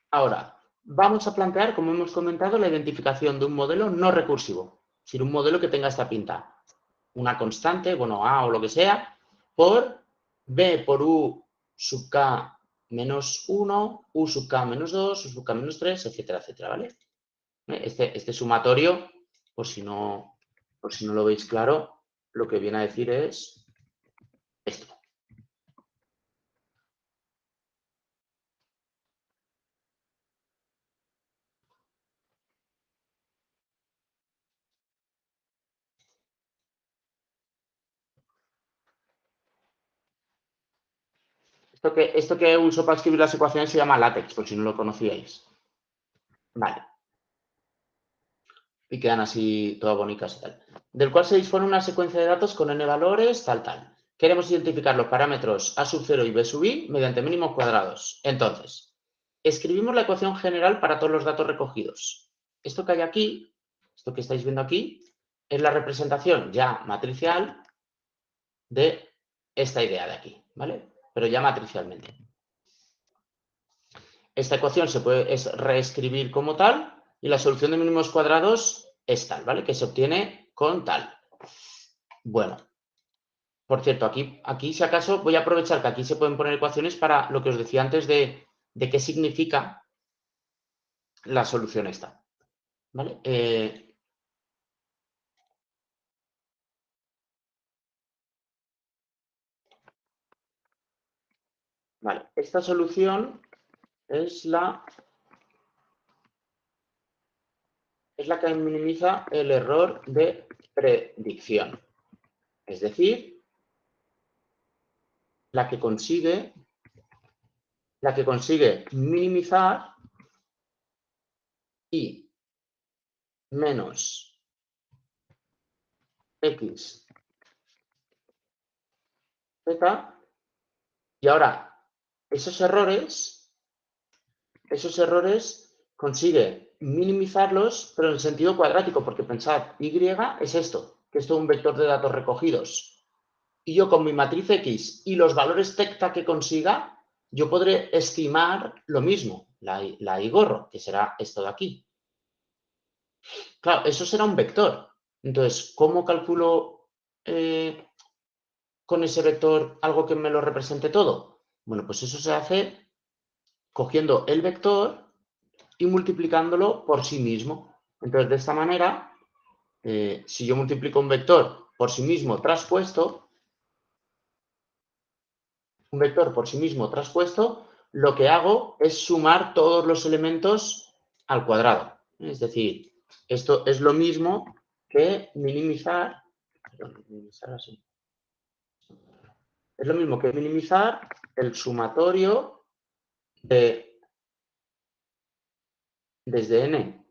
[SPEAKER 1] ahora vamos a plantear, como hemos comentado, la identificación de un modelo no recursivo. Es decir, un modelo que tenga esta pinta. Una constante, bueno, A o lo que sea, por B por U sub K menos 1, U sub K menos 2, U sub K menos 3, etcétera, etcétera, ¿vale? Este sumatorio, por si no lo veis claro, lo que viene a decir es esto. Esto que uso para escribir las ecuaciones se llama LaTeX, por si no lo conocíais. Vale. Y quedan así todas bonitas y tal. Del cual se dispone una secuencia de datos con n valores, tal, tal. Queremos identificar los parámetros a sub 0 y b sub i mediante mínimos cuadrados. Entonces, escribimos la ecuación general para todos los datos recogidos. Esto que hay aquí, esto que estáis viendo aquí, es la representación ya matricial de esta idea de aquí, ¿vale? Pero ya matricialmente. Esta ecuación es reescribir como tal y la solución de mínimos cuadrados es tal, ¿vale? Que se obtiene con tal. Bueno, por cierto, aquí si acaso voy a aprovechar que aquí se pueden poner ecuaciones para lo que os decía antes de qué significa la solución esta, ¿vale? Vale, esta solución es la que minimiza el error de predicción. Es decir, la que consigue minimizar y menos x z. Y ahora, esos errores consigue minimizarlos, pero en el sentido cuadrático, porque pensad, y es esto, que es todo un vector de datos recogidos. Y yo con mi matriz X y los valores tecta que consiga, yo podré estimar lo mismo, la y gorro, que será esto de aquí. Claro, eso será un vector. Entonces, ¿cómo calculo con ese vector algo que me lo represente todo? Bueno, pues eso se hace cogiendo el vector y multiplicándolo por sí mismo. Entonces, de esta manera, si yo multiplico un vector por sí mismo traspuesto, lo que hago es sumar todos los elementos al cuadrado. Es decir, esto es lo mismo que minimizar así. Es lo mismo que minimizar el sumatorio desde n,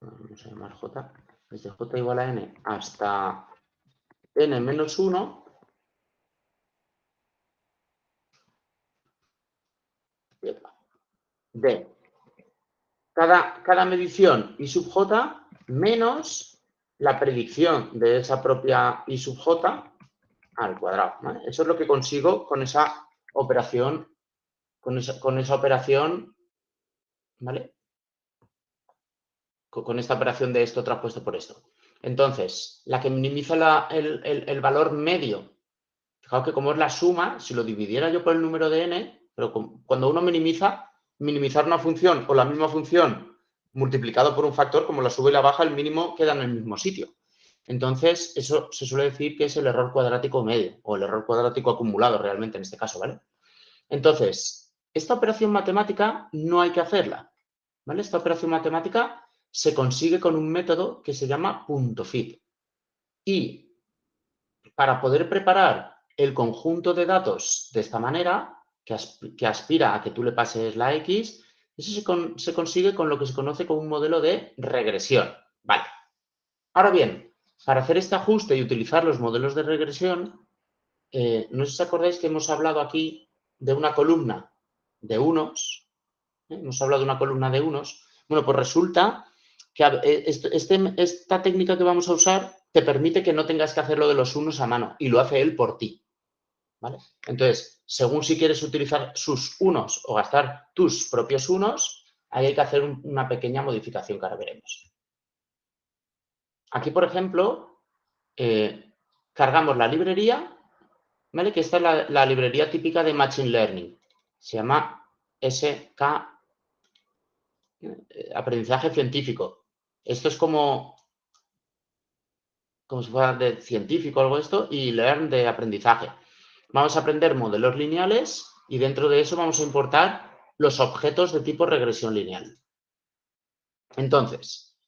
[SPEAKER 1] vamos a llamar j, desde j igual a n hasta n menos 1, de cada medición i sub j menos la predicción de esa propia i sub j al cuadrado, ¿vale? Eso es lo que consigo con esa operación, ¿vale? Con esta operación de esto traspuesto por esto. Entonces, la que minimiza el valor medio, fijaos que como es la suma, si lo dividiera yo por el número de n, pero cuando uno minimizar una función o la misma función multiplicado por un factor, como la sube y la baja, el mínimo queda en el mismo sitio. Entonces, eso se suele decir que es el error cuadrático medio o el error cuadrático acumulado realmente en este caso, ¿vale? Entonces, esta operación matemática no hay que hacerla, ¿vale? Esta operación matemática se consigue con un método que se llama punto fit. Y para poder preparar el conjunto de datos de esta manera, que aspira a que tú le pases la X, eso se consigue con lo que se conoce como un modelo de regresión. Vale. Ahora bien, para hacer este ajuste y utilizar los modelos de regresión, no sé si os acordáis que hemos hablado aquí de una columna de unos. Hemos hablado de una columna de unos. Bueno, pues resulta que esta técnica que vamos a usar te permite que no tengas que hacerlo de los unos a mano y lo hace él por ti. ¿Vale? Entonces, según si quieres utilizar sus unos o gastar tus propios unos, ahí hay que hacer una pequeña modificación que ahora veremos. Aquí, por ejemplo, cargamos la librería, ¿vale? Que esta es la librería típica de Machine Learning. Se llama SK, aprendizaje científico. Esto es como si fuera de científico o algo de esto, y Learn de aprendizaje. Vamos a aprender modelos lineales y dentro de eso vamos a importar los objetos de tipo regresión lineal. Entonces,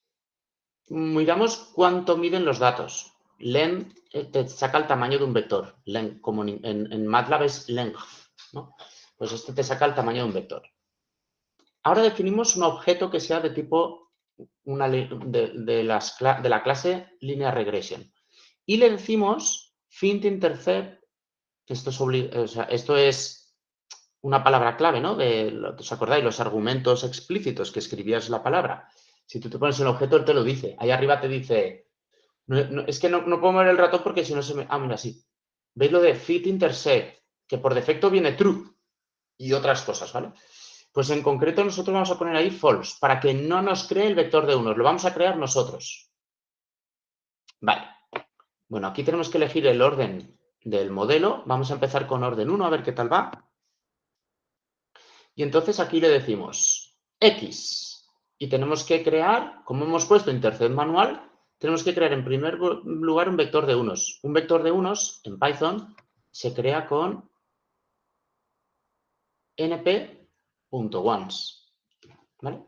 [SPEAKER 1] miramos cuánto miden los datos. Len te saca el tamaño de un vector. Len, como en MATLAB es length, ¿no? Pues este te saca el tamaño de un vector. Ahora definimos un objeto que sea de tipo de la clase linear regression. Y le decimos FintIntercept, que esto es una palabra clave, ¿no? ¿Os acordáis? Los argumentos explícitos que escribías la palabra. Si tú te pones el objeto, él te lo dice. Ahí arriba te dice, es que no puedo mover el ratón porque si no se me... Ah, mira, sí. ¿Veis lo de FitIntercept? Que por defecto viene true y otras cosas, ¿vale? Pues en concreto nosotros vamos a poner ahí false, para que no nos cree el vector de unos, lo vamos a crear nosotros. Vale. Bueno, aquí tenemos que elegir el orden del modelo. Vamos a empezar con orden 1, a ver qué tal va. Y entonces aquí le decimos X. Y tenemos que crear, como hemos puesto intercept manual, tenemos que crear en primer lugar un vector de unos. Un vector de unos en Python se crea con np.ones. ¿Vale?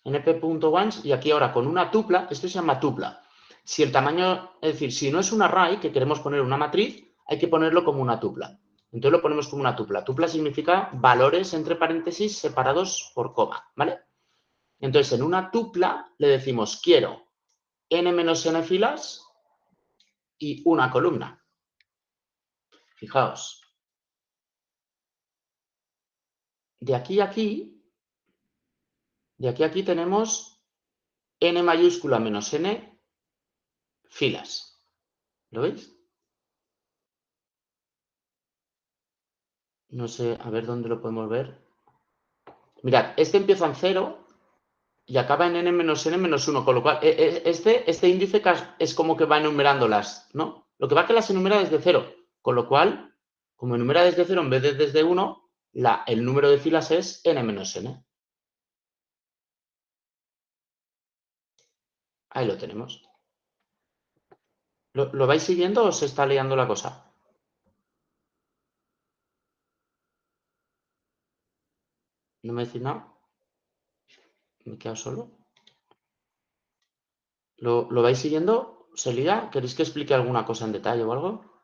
[SPEAKER 1] np.ones y aquí ahora con una tupla, esto se llama tupla. Si el tamaño, es decir, si no es un array que queremos poner una matriz, hay que ponerlo como una tupla. Entonces lo ponemos como una tupla. Tupla significa valores entre paréntesis separados por coma, ¿vale? Entonces en una tupla le decimos quiero n-n filas y una columna. Fijaos. De aquí a aquí tenemos n mayúscula menos n filas. ¿Lo veis? No sé, a ver dónde lo podemos ver. Mirad, este empieza en 0 y acaba en n-n-1, con lo cual este índice es como que va enumerándolas, ¿no? Lo que va a que las enumera desde 0, con lo cual, como enumera desde 0 en vez de desde 1, el número de filas es n-n. Ahí lo tenemos. ¿Lo vais siguiendo o se está liando la cosa? ¿No me decís nada? ¿Me he quedado solo? ¿Lo vais siguiendo? ¿Se lía? ¿Queréis que explique alguna cosa en detalle o algo?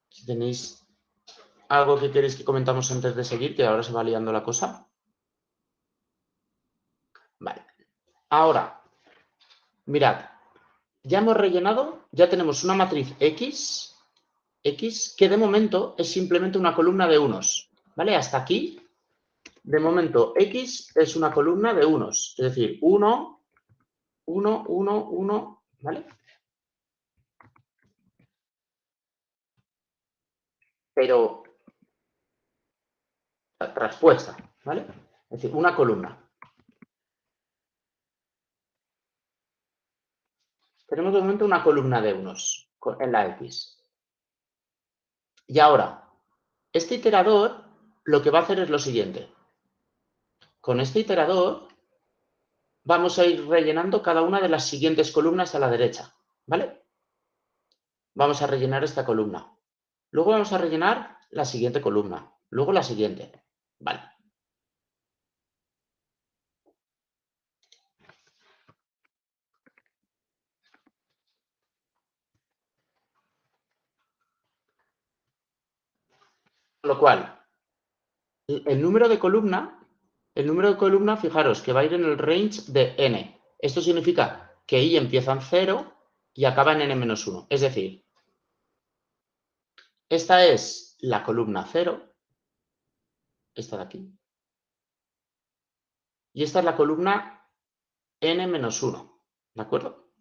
[SPEAKER 1] Si tenéis algo que queréis que comentamos antes de seguir, que ahora se va liando la cosa. Vale. Ahora, mirad, ya hemos rellenado, ya tenemos una matriz X, que de momento es simplemente una columna de unos. ¿Vale? Hasta aquí, de momento, X es una columna de unos. Es decir, 1, 1, 1, 1, ¿vale? Pero respuesta, ¿vale? Es decir, una columna. Tenemos de momento una columna de unos en la X. Y ahora, este iterador lo que va a hacer es lo siguiente. Con este iterador vamos a ir rellenando cada una de las siguientes columnas a la derecha, ¿vale? Vamos a rellenar esta columna. Luego vamos a rellenar la siguiente columna. Luego la siguiente. Vale. lo cual, el número de columna, fijaros, que va a ir en el range de n. Esto significa que i empieza en 0 y acaba en n-1. Es decir, esta es la columna 0, esta de aquí, y esta es la columna n-1, ¿de acuerdo?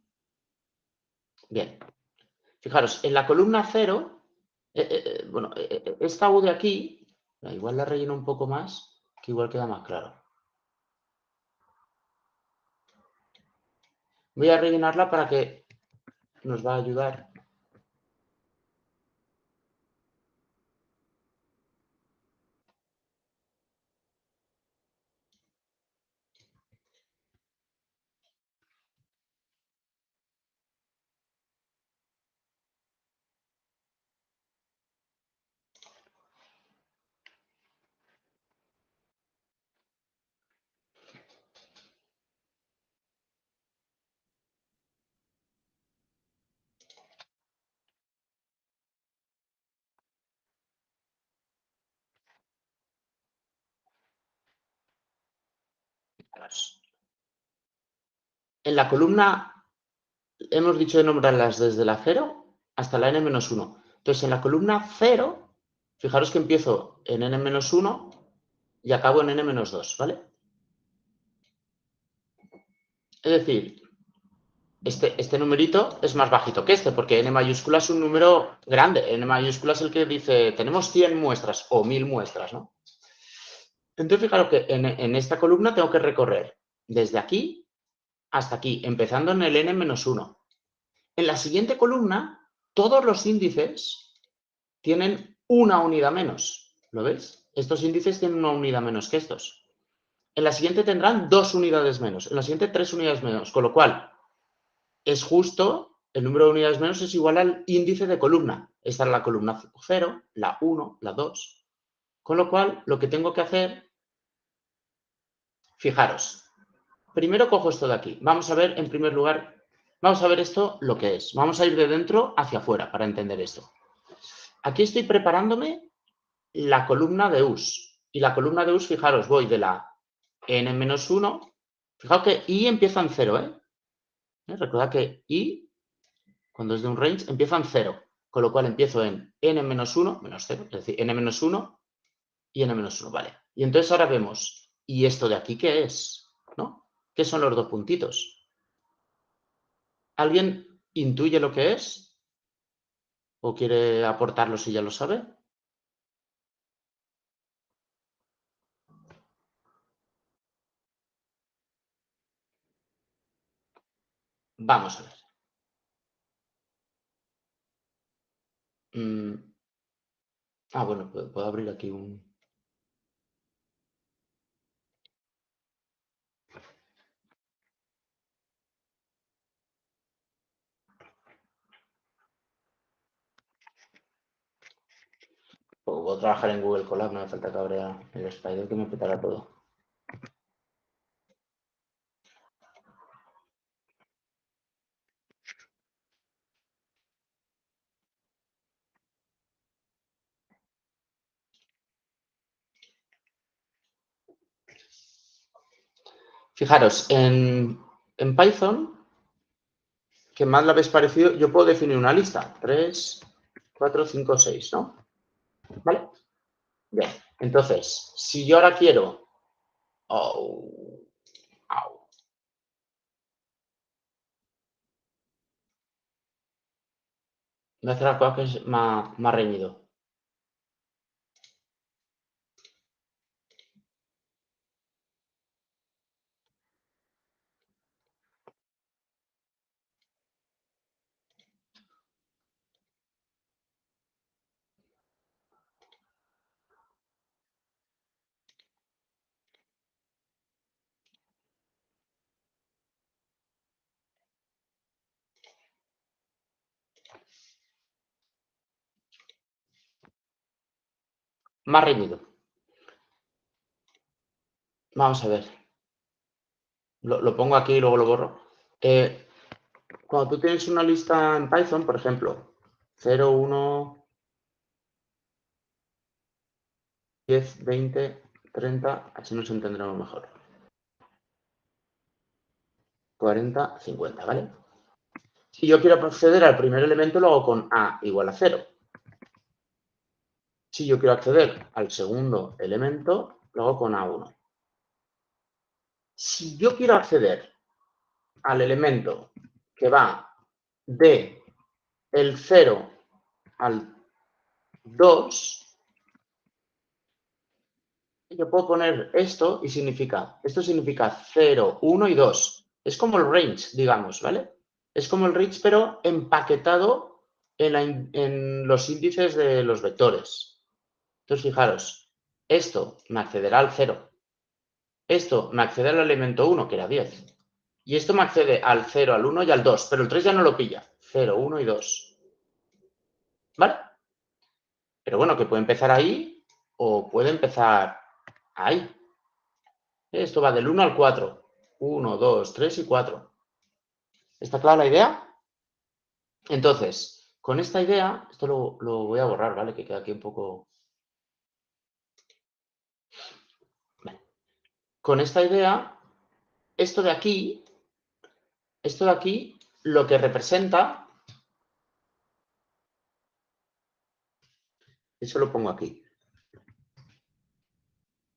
[SPEAKER 1] Bien, fijaros, en la columna 0, esta U de aquí, igual la relleno un poco más, que igual queda más claro. Voy a rellenarla para que nos va a ayudar. En la columna hemos dicho de nombrarlas desde la 0 hasta la n-1. Entonces, en la columna 0, fijaros que empiezo en n-1 y acabo en n-2, ¿vale? Es decir, este numerito es más bajito que este, porque n mayúscula es un número grande. N mayúscula es el que dice, tenemos 100 muestras o 1000 muestras, ¿no? Entonces, fijaros que en esta columna tengo que recorrer desde aquí hasta aquí, empezando en el n-1. En la siguiente columna, todos los índices tienen una unidad menos. ¿Lo veis? Estos índices tienen una unidad menos que estos. En la siguiente tendrán 2 unidades menos. En la siguiente 3 unidades menos. Con lo cual, es justo, el número de unidades menos es igual al índice de columna. Esta es la columna 0, la 1, la 2. Con lo cual, lo que tengo que hacer, fijaros, primero cojo esto de aquí. Vamos a ver, en primer lugar, vamos a ver esto lo que es. Vamos a ir de dentro hacia afuera para entender esto. Aquí estoy preparándome la columna de us. Y la columna de us, fijaros, voy de la n-1. Fijaos que i empieza en 0, ¿eh? Recordad que i, cuando es de un range, empieza en 0. Con lo cual empiezo en n-1, menos 0, es decir, n-1 y n-1, ¿vale? Y entonces ahora vemos, ¿y esto de aquí qué es? ¿No? ¿Qué son los dos puntitos? ¿Alguien intuye lo que es? ¿O quiere aportarlo si ya lo sabe? Vamos a ver. Bueno, puedo abrir aquí un... Puedo trabajar en Google Colab, no me falta que abra el Spider que me petará todo. Fijaros, en Python, que más le habéis parecido, yo puedo definir una lista. 3, 4, 5, 6, ¿no? ¿Vale? Bien. Entonces, si yo ahora quiero... Me hace la cosa que es más reñido. Más reñido. Vamos a ver. Lo pongo aquí y luego lo borro. Cuando tú tienes una lista en Python, por ejemplo, 0, 1, 10, 20, 30, así nos entenderemos mejor. 40, 50, ¿vale? Si yo quiero acceder al primer elemento, lo hago con A igual a 0. Si yo quiero acceder al segundo elemento, lo hago con A1. Si yo quiero acceder al elemento que va de el 0 al 2, yo puedo poner esto y esto significa 0, 1 y 2. Es como el range, digamos, ¿vale? Es como el range, pero empaquetado en los índices de los vectores. Entonces, fijaros, esto me accederá al 0. Esto me accede al elemento 1, que era 10. Y esto me accede al 0, al 1 y al 2, pero el 3 ya no lo pilla. 0, 1 y 2. ¿Vale? Pero bueno, que puede empezar ahí o puede empezar ahí. Esto va del 1 al 4. 1, 2, 3 y 4. ¿Está clara la idea? Entonces, con esta idea, esto lo voy a borrar, ¿vale? Que queda aquí un poco... Vale. Con esta idea, esto de aquí, lo que representa... Eso lo pongo aquí.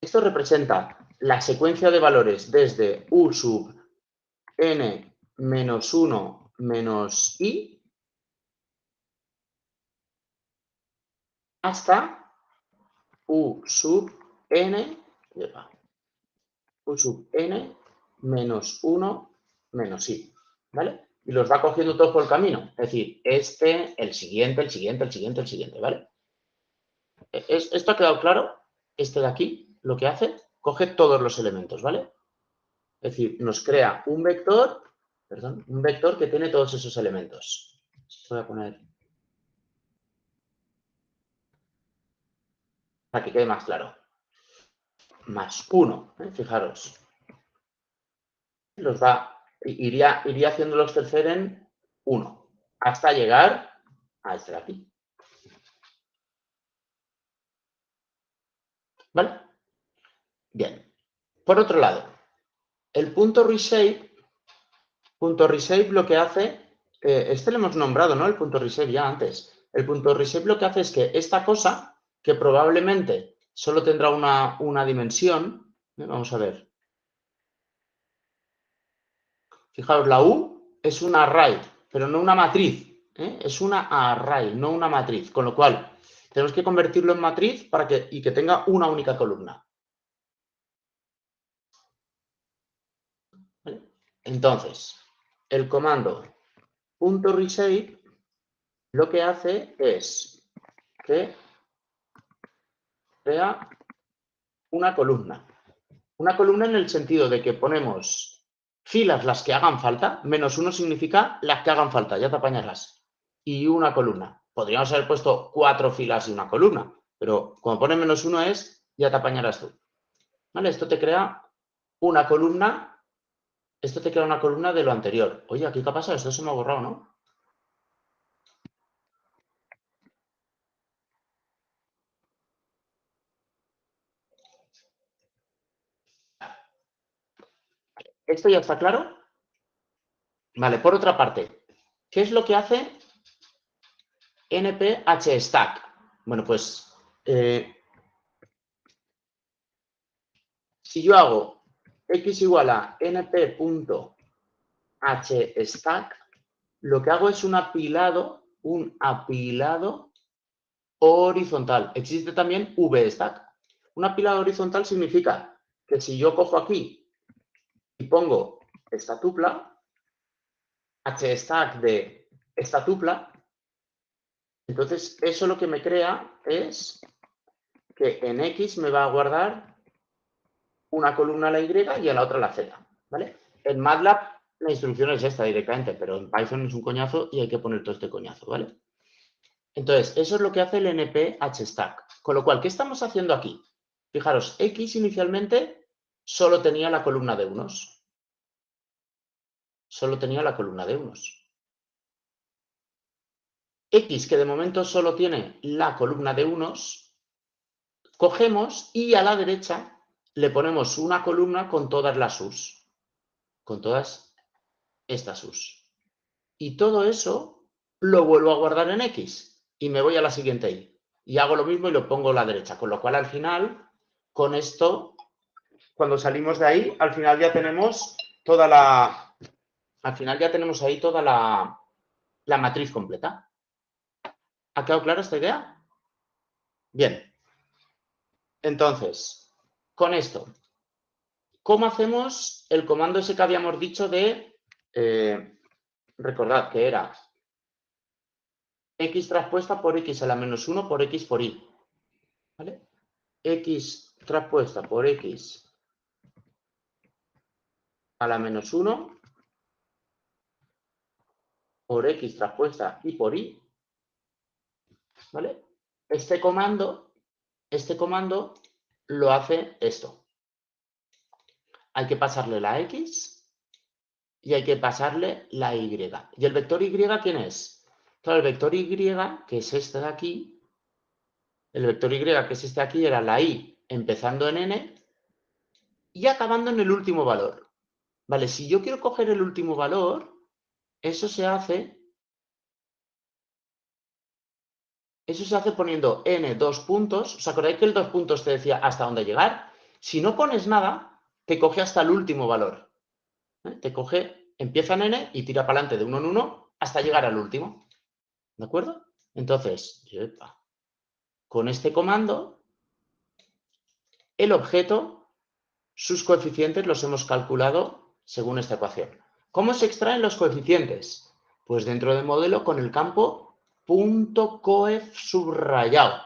[SPEAKER 1] Esto representa la secuencia de valores desde u sub n menos 1 menos i hasta u sub n menos 1 menos i, ¿vale? Y los va cogiendo todos por el camino. Es decir, el siguiente, el siguiente, el siguiente, el siguiente, ¿vale? ¿Esto ha quedado claro? Este de aquí, lo que hace, coge todos los elementos, ¿vale? Es decir, nos crea un vector que tiene todos esos elementos. Voy a poner para que quede más claro. Más 1, fijaros. Iría haciéndolos crecer en 1, hasta llegar a este de aquí. ¿Vale? Bien. Por otro lado, el punto reshape lo que hace, este lo hemos nombrado, ¿no? El punto reshape ya antes. El punto reshape lo que hace es que esta cosa, que probablemente solo tendrá una dimensión, vamos a ver. Fijaos, la U es un array, pero no una matriz. Es una array, no una matriz. Con lo cual, tenemos que convertirlo en matriz y que tenga una única columna. ¿Vale? Entonces, el comando .reshape lo que hace es que crea una columna. Una columna en el sentido de que ponemos filas las que hagan falta, menos 1 significa las que hagan falta, ya te apañarás. Y una columna. Podríamos haber puesto 4 filas y una columna, pero como pone menos 1 ya te apañarás tú. ¿Vale? Esto te crea una columna. Esto te crea una columna de lo anterior. Oye, ¿aquí qué ha pasado? Esto se me ha borrado, ¿no? ¿Esto ya está claro? Vale, por otra parte, ¿qué es lo que hace nphstack? Bueno, pues si yo hago x igual a np.hstack, lo que hago es un apilado horizontal. Existe también vstack. Un apilado horizontal significa que si yo cojo aquí y pongo esta tupla, hstack de esta tupla, entonces eso lo que me crea es que en X me va a guardar una columna a la Y y a la otra la Z, ¿vale? En MATLAB la instrucción es esta directamente, pero en Python es un coñazo y hay que poner todo este coñazo, ¿vale? Entonces, eso es lo que hace el nphstack. Con lo cual, ¿qué estamos haciendo aquí? Fijaros, X inicialmente solo tenía la columna de unos. Solo tenía la columna de unos. X, que de momento solo tiene la columna de unos, cogemos y a la derecha le ponemos una columna con todas las U's, con todas estas U's. Y todo eso lo vuelvo a guardar en X y me voy a la siguiente Y. Y hago lo mismo y lo pongo a la derecha, con lo cual al final, con esto, cuando salimos de ahí, al final ya tenemos toda la... Al final ya tenemos ahí toda la matriz completa. ¿Ha quedado clara esta idea? Bien. Entonces, con esto, ¿cómo hacemos el comando ese que habíamos dicho de... recordad que era X traspuesta por X a la menos 1 por X por Y. ¿Vale? X traspuesta por X a la menos 1 por X traspuesta y por Y. ¿Vale? Este comando lo hace esto. Hay que pasarle la X y hay que pasarle la Y. ¿Y el vector Y quién es? Claro, el vector Y, que es este de aquí, el vector Y, que es este de aquí, era la Y empezando en N y acabando en el último valor. Vale, si yo quiero coger el último valor, eso se hace poniendo N dos puntos. ¿Os acordáis que el dos puntos te decía hasta dónde llegar? Si no pones nada, te coge hasta el último valor. Te coge, empieza en N y tira para adelante de uno en uno hasta llegar al último. ¿De acuerdo? Entonces, con este comando, el objeto, sus coeficientes los hemos calculado según esta ecuación. ¿Cómo se extraen los coeficientes? Pues dentro del modelo con el campo .coef subrayado.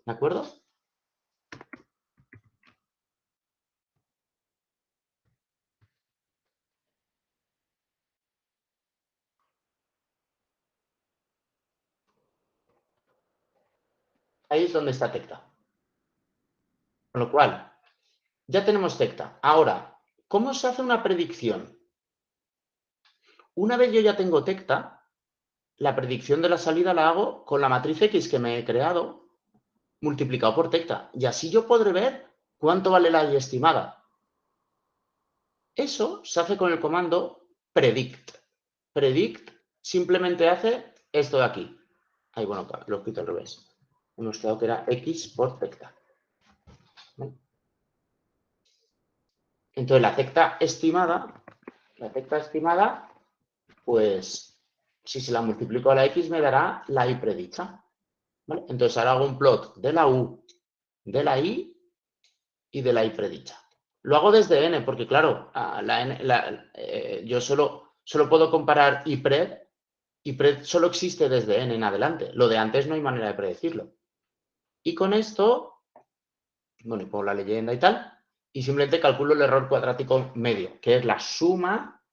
[SPEAKER 1] ¿De acuerdo? Ahí es donde está tecta. Con lo cual, ya tenemos tecta. Ahora, ¿cómo se hace una predicción? Una vez yo ya tengo tecta, la predicción de la salida la hago con la matriz X que me he creado multiplicado por tecta. Y así yo podré ver cuánto vale la Y estimada. Eso se hace con el comando predict. Predict simplemente hace esto de aquí. Ahí, bueno, lo he escrito al revés. Hemos quedado que era X por tecta. ¿Vale? Entonces, la tecta estimada, pues, si se la multiplico a la X, me dará la Y predicha. ¿Vale? Entonces, ahora hago un plot de la U, de la Y y de la Y predicha. Lo hago desde N, porque claro, yo solo puedo comparar IPRED. IPRED solo existe desde N en adelante. Lo de antes no hay manera de predecirlo. Y con esto, bueno, y pongo la leyenda y tal, y simplemente calculo el error cuadrático medio, que es la suma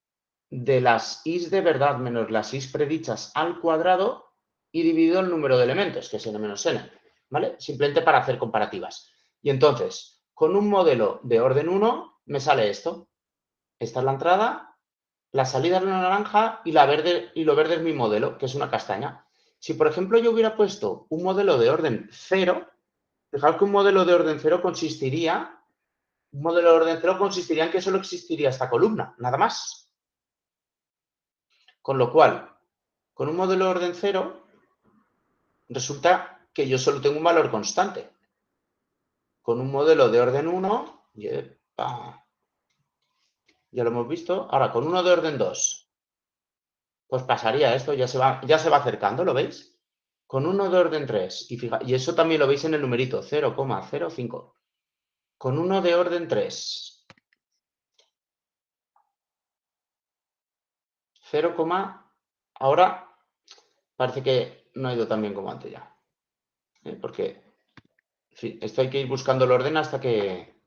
[SPEAKER 1] de las Is de verdad menos las Is predichas al cuadrado y dividido el número de elementos, que es N menos N, ¿vale? Simplemente para hacer comparativas. Y entonces, con un modelo de orden 1, me sale esto. Esta es la entrada, la salida es una naranja y lo verde es mi modelo, que es una castaña. Si, por ejemplo, yo hubiera puesto un modelo de orden 0, fijaos que un modelo de orden 0 consistiría en que solo existiría esta columna, nada más. Con lo cual, con un modelo de orden 0, resulta que yo solo tengo un valor constante. Con un modelo de orden 1, ya lo hemos visto. Ahora, con uno de orden 2, pues pasaría esto, ya se va acercando, ¿lo veis? Con uno de orden 3, y eso también lo veis en el numerito, 0,05. Con uno de orden 3, 0, ahora parece que no ha ido tan bien como antes ya. Porque, en fin, esto hay que ir buscando el orden hasta que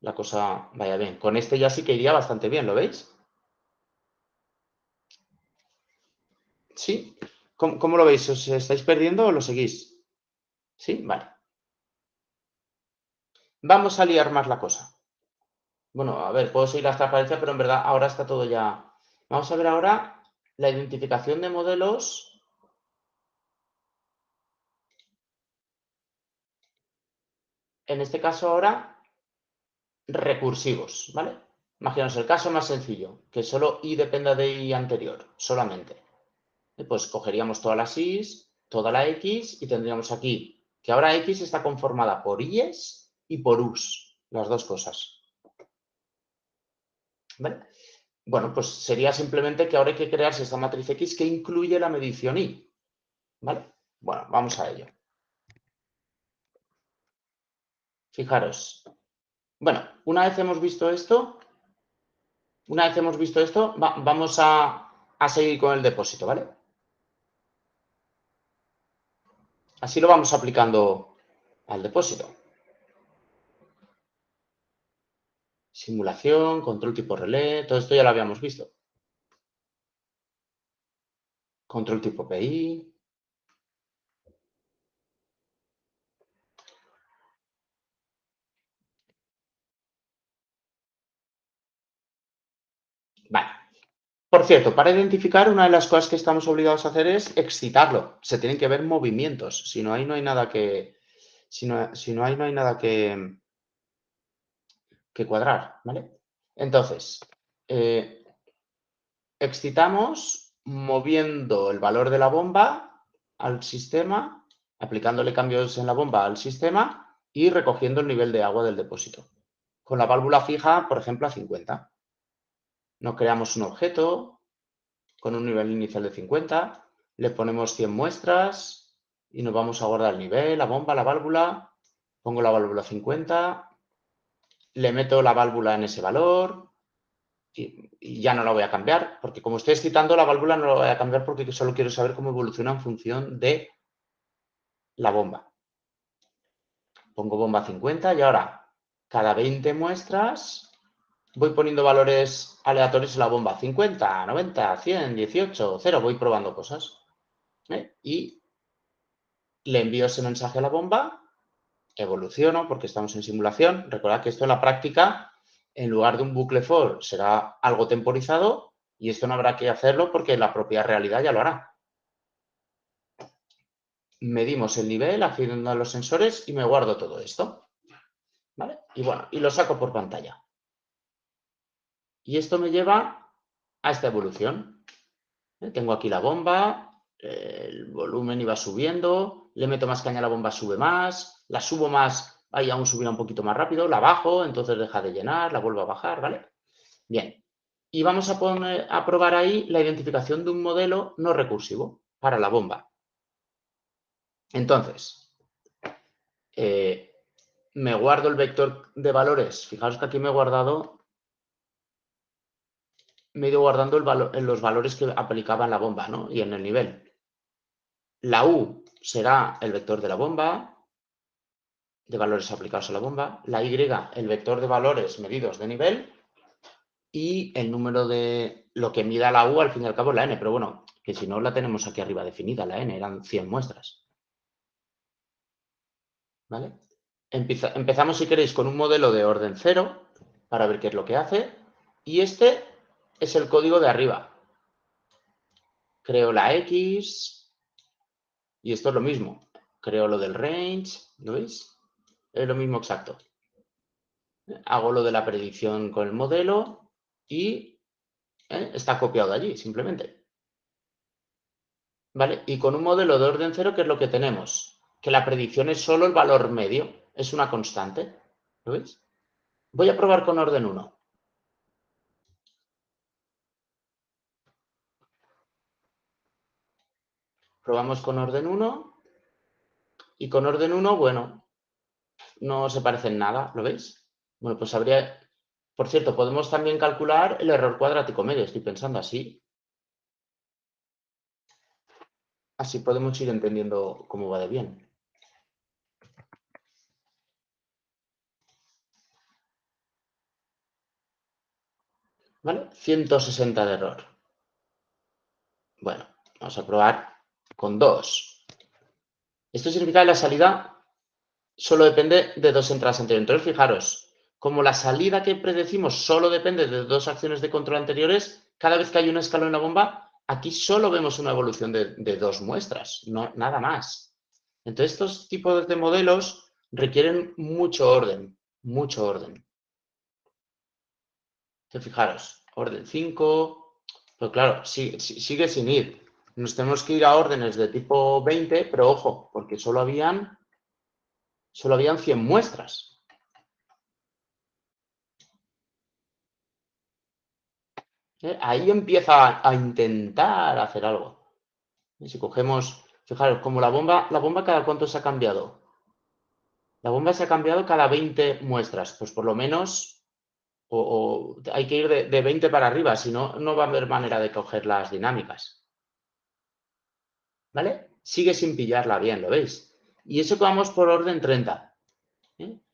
[SPEAKER 1] la cosa vaya bien. Con este ya sí que iría bastante bien, ¿lo veis? ¿Sí? ¿Cómo lo veis? ¿Os estáis perdiendo o lo seguís? ¿Sí? Vale. Vamos a liar más la cosa. Bueno, a ver, puedo seguir las transparencias, pero en verdad ahora está todo ya. Vamos a ver ahora la identificación de modelos. en este caso ahora, recursivos, ¿vale? Imaginaos el caso más sencillo, que solo y dependa de y anterior, solamente. Pues cogeríamos todas las i's, toda la x y tendríamos aquí que ahora x está conformada por i's y por u's, las dos cosas. ¿Vale? Bueno, pues sería simplemente que ahora hay que crearse esta matriz X que incluye la medición Y. ¿Vale? Bueno, vamos a ello. Fijaros. Bueno, una vez hemos visto esto, vamos a seguir con el depósito, ¿vale? Así lo vamos aplicando al depósito. Simulación, control tipo relé, todo esto ya lo habíamos visto. Control tipo PI. Vale. Por cierto, para identificar, una de las cosas que estamos obligados a hacer es excitarlo. Se tienen que ver movimientos. Si no hay, no hay nada que. Si no hay, no hay nada que cuadrar, ¿vale? Entonces, excitamos moviendo el valor de la bomba al sistema, aplicándole cambios en la bomba al sistema y recogiendo el nivel de agua del depósito. Con la válvula fija, por ejemplo, a 50. No creamos un objeto con un nivel inicial de 50, le ponemos 100 muestras y nos vamos a guardar el nivel, la bomba, la válvula, pongo la válvula 50, le meto la válvula en ese valor y ya no la voy a cambiar, porque como estoy excitando la válvula no la voy a cambiar porque solo quiero saber cómo evoluciona en función de la bomba. Pongo bomba 50 y ahora cada 20 muestras voy poniendo valores aleatorios en la bomba. 50, 90, 100, 18, 0. Voy probando cosas. Y le envío ese mensaje a la bomba, evoluciono porque estamos en simulación. Recordad que esto en la práctica, en lugar de un bucle for, será algo temporizado y esto no habrá que hacerlo porque la propia realidad ya lo hará. Medimos el nivel accediendo a los sensores y me guardo todo esto. ¿Vale? Y bueno, y lo saco por pantalla. Y esto me lleva a esta evolución. Tengo aquí la bomba, el volumen iba subiendo, le meto más caña a la bomba, sube más, la subo más, ahí aún subirá un poquito más rápido, la bajo, entonces deja de llenar, la vuelvo a bajar, ¿vale? Bien. Y vamos a probar ahí la identificación de un modelo no recursivo para la bomba. Entonces, me guardo el vector de valores. Fijaos que aquí me he ido guardando los valores que aplicaba en la bomba, ¿no? Y en el nivel. La U será el vector de la bomba, de valores aplicados a la bomba. La Y, el vector de valores medidos de nivel. Y el número de lo que mida la U, al fin y al cabo, es la N. Pero bueno, que si no la tenemos aquí arriba definida, la N, eran 100 muestras. ¿Vale? Empezamos, si queréis, con un modelo de orden 0 para ver qué es lo que hace. Y este es el código de arriba. Creo la X y esto es lo mismo. Creo lo del range, ¿lo veis? Es lo mismo exacto. Hago lo de la predicción con el modelo y está copiado allí, simplemente. ¿Vale? Y con un modelo de orden 0, ¿qué es lo que tenemos? Que la predicción es solo el valor medio, es una constante. ¿Lo veis? Voy a probar con orden 1. Probamos con orden 1 y con orden 1, bueno, no se parecen nada, ¿lo veis? Bueno, pues habría... Por cierto, podemos también calcular el error cuadrático medio, estoy pensando así. Así podemos ir entendiendo cómo va de bien. ¿Vale? 160 de error. Bueno, vamos a probar con 2. Esto significa que la salida solo depende de 2 entradas anteriores. Entonces, fijaros, como la salida que predecimos solo depende de 2 acciones de control anteriores, cada vez que hay un escalón en la bomba, aquí solo vemos una evolución de 2 muestras, no, nada más. Entonces, estos tipos de modelos requieren mucho orden, mucho orden. Fijaros, orden 5, pero claro, sigue sin ir. Nos tenemos que ir a órdenes de tipo 20, pero ojo, porque solo habían 100 muestras. Ahí empieza a intentar hacer algo. Si cogemos, fijaros, como la bomba cada cuánto se ha cambiado. La bomba se ha cambiado cada 20 muestras, pues por lo menos hay que ir de 20 para arriba, si no, no va a haber manera de coger las dinámicas. ¿Vale? Sigue sin pillarla bien, ¿lo veis? Y eso que vamos por orden 30.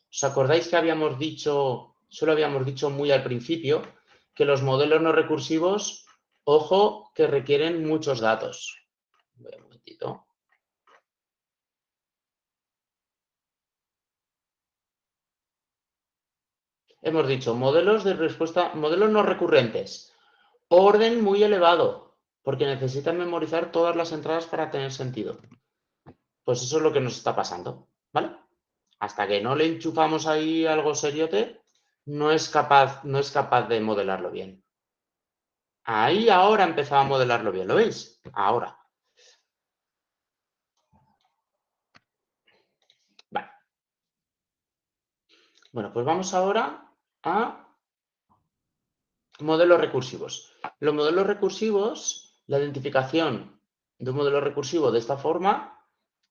[SPEAKER 1] ¿Os acordáis que solo habíamos dicho muy al principio, que los modelos no recursivos, ojo, que requieren muchos datos? Voy un momentito. Hemos dicho modelos de respuesta, modelos no recurrentes, orden muy elevado, porque necesitan memorizar todas las entradas para tener sentido. Pues eso es lo que nos está pasando, ¿vale? Hasta que no le enchufamos ahí algo seriote, no es capaz de modelarlo bien. Ahí ahora empezaba a modelarlo bien, ¿lo veis? Ahora. Vale. Bueno, pues vamos ahora a modelos recursivos. Los modelos recursivos, la identificación de un modelo recursivo de esta forma,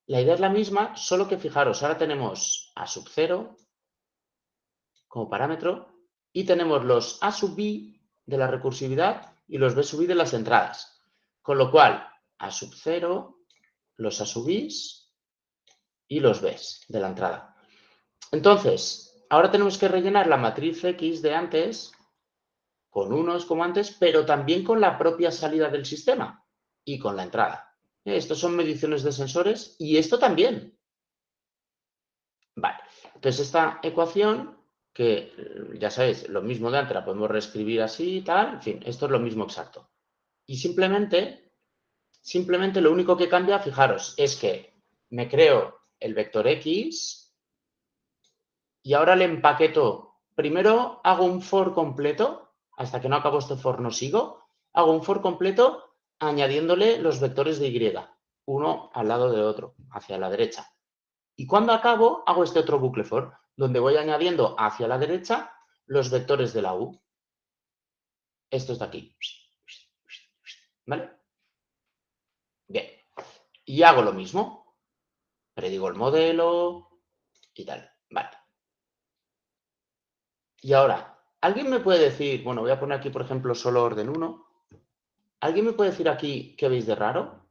[SPEAKER 1] la idea es la misma, solo que fijaros, ahora tenemos a sub 0 como parámetro y tenemos los a sub b de la recursividad y los b sub i de las entradas. Con lo cual, a sub 0, los a sub i's y los b's de la entrada. Entonces, ahora tenemos que rellenar la matriz X de antes con unos como antes, pero también con la propia salida del sistema y con la entrada. Estos son mediciones de sensores y esto también. Vale, entonces esta ecuación, que ya sabéis, lo mismo de antes, la podemos reescribir así y tal, en fin, esto es lo mismo exacto. Y simplemente lo único que cambia, fijaros, es que me creo el vector X y ahora le empaqueto. Primero hago un for completo, hasta que no acabo este for no sigo, hago un for completo añadiéndole los vectores de Y, uno al lado del otro, hacia la derecha. Y cuando acabo, hago este otro bucle for, donde voy añadiendo hacia la derecha los vectores de la U. Estos de aquí. ¿Vale? Bien. Y hago lo mismo. Predigo el modelo y tal. Vale. Y ahora, ¿alguien me puede decir, bueno, voy a poner aquí, por ejemplo, solo orden 1. ¿Alguien me puede decir aquí qué veis de raro?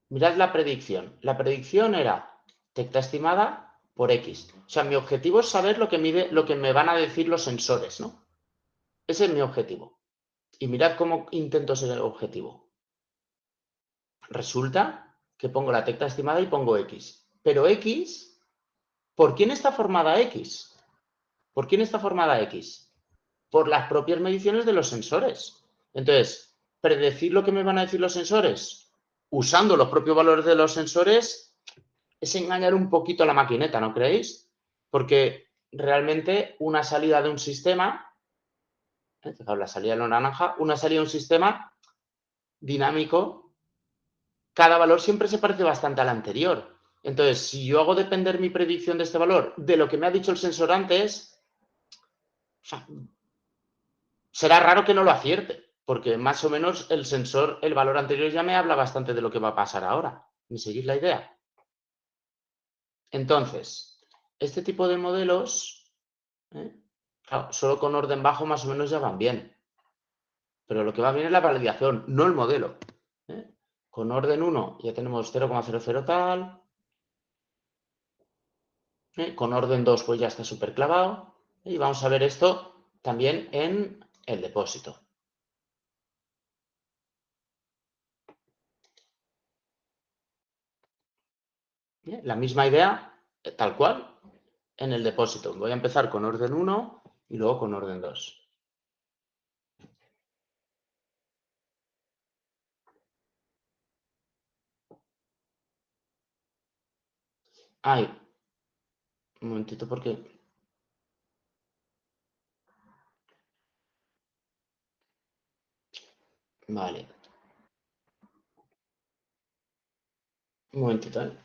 [SPEAKER 1] Mirad la predicción. La predicción era tecta estimada por X. O sea, mi objetivo es saber lo que me van a decir los sensores, ¿no? Ese es mi objetivo. Y mirad cómo intento ser el objetivo. Resulta que pongo la tecta estimada y pongo X. Pero X, ¿por quién está formada X? ¿Por quién está formada X? Por las propias mediciones de los sensores. Entonces, predecir lo que me van a decir los sensores usando los propios valores de los sensores es engañar un poquito a la maquineta, ¿no creéis? Porque realmente una salida de un sistema, fijaos, la salida de la naranja, una salida de un sistema dinámico, cada valor siempre se parece bastante al anterior. Entonces, si yo hago depender mi predicción de este valor de lo que me ha dicho el sensor antes, será raro que no lo acierte, porque más o menos el sensor, el valor anterior ya me habla bastante de lo que va a pasar ahora. ¿Me seguís la idea? Entonces, este tipo de modelos, claro, solo con orden bajo más o menos ya van bien. Pero lo que va bien es la validación, no el modelo. Con orden 1 ya tenemos 0,00 tal. Con orden 2 pues ya está súper clavado. Y vamos a ver esto también en el depósito. La misma idea, tal cual, en el depósito. Voy a empezar con orden 1 y luego con orden 2. Ay, un momentito porque... Vale, un momentito, ¿eh?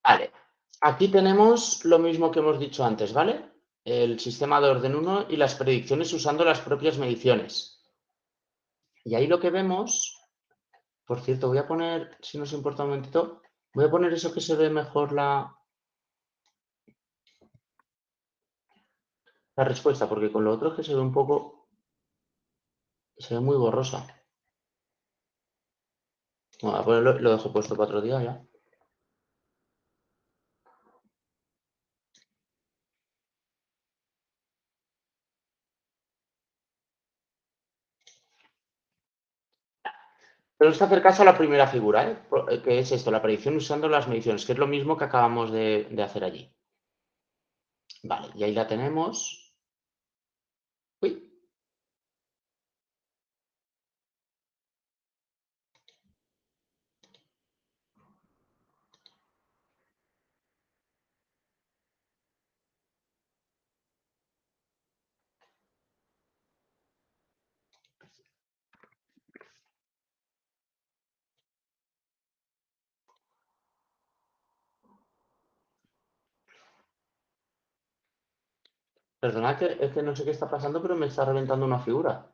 [SPEAKER 1] Vale, aquí tenemos lo mismo que hemos dicho antes, ¿vale? El sistema de orden 1 y las predicciones usando las propias mediciones. Y ahí lo que vemos, por cierto, voy a poner, si nos importa un momentito, voy a poner eso que se ve mejor la respuesta, porque con lo otro es que se ve un poco, se ve muy borrosa. Bueno, a ponerlo, lo dejo puesto para otro día ya. Pero es hacer caso a la primera figura, ¿eh? Que es esto, la predicción usando las mediciones, que es lo mismo que acabamos de hacer allí. Vale, y ahí la tenemos. Uy, perdonad que es que no sé qué está pasando, pero me está reventando una figura.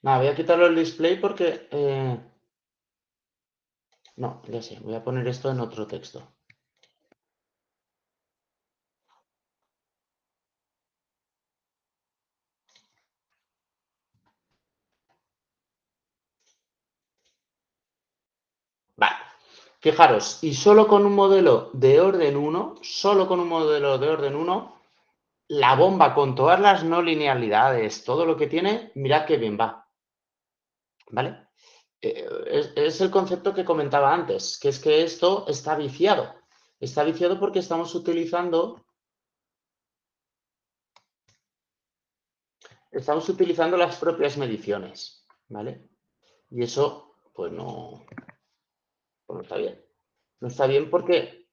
[SPEAKER 1] Nada, voy a quitarlo el display porque... no, ya sé, voy a poner esto en otro texto. Vale, fijaros, y solo con un modelo de orden 1, solo con un modelo de orden 1, la bomba con todas las no linealidades, todo lo que tiene, mirad qué bien va. ¿Vale? Es el concepto que comentaba antes, que es que esto está viciado. Está viciado porque estamos utilizando las propias mediciones, ¿vale? Y eso, pues no está bien. No está bien porque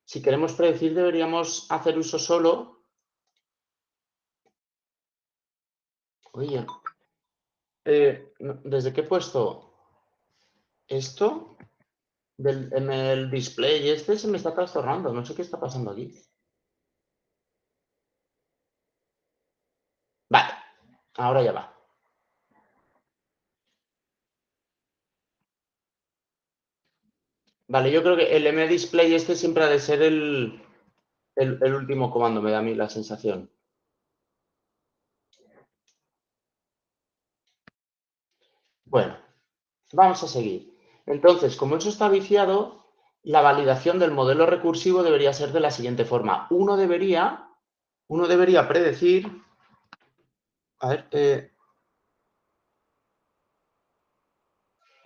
[SPEAKER 1] si queremos predecir deberíamos hacer uso solo. Oye, ¿desde qué he puesto esto? En el display este se me está trastornando. No sé qué está pasando aquí. Vale, ahora ya va. Vale, yo creo que el mDisplay este siempre ha de ser el último comando, me da a mí la sensación. Bueno, vamos a seguir. Entonces, como eso está viciado, la validación del modelo recursivo debería ser de la siguiente forma. Uno debería predecir, a ver,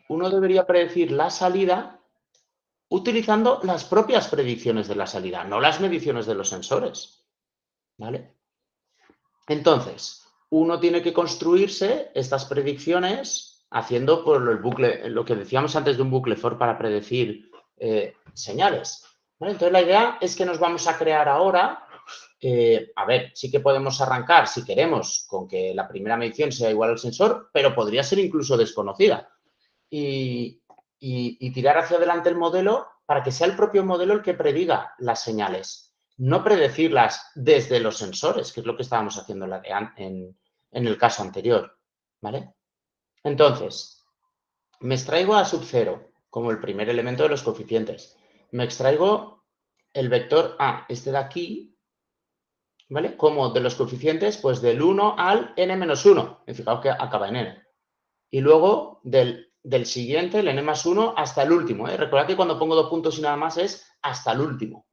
[SPEAKER 1] uno debería predecir la salida utilizando las propias predicciones de la salida, no las mediciones de los sensores. ¿Vale? Entonces, uno tiene que construirse estas predicciones haciendo por el bucle, lo que decíamos antes de un bucle for para predecir señales. ¿Vale? Entonces, la idea es que nos vamos a crear ahora, a ver, sí que podemos arrancar, si queremos, con que la primera medición sea igual al sensor, pero podría ser incluso desconocida. Y y tirar hacia adelante el modelo para que sea el propio modelo el que prediga las señales, no predecirlas desde los sensores, que es lo que estábamos haciendo en el caso anterior, ¿vale? Entonces, me extraigo a sub 0 como el primer elemento de los coeficientes. Me extraigo el vector A, este de aquí, ¿vale? Como de los coeficientes, pues del 1 al n-1. Fijaos que acaba en n. Y luego del siguiente, el n más 1, hasta el último. Recordad que cuando pongo 2 puntos y nada más es hasta el último.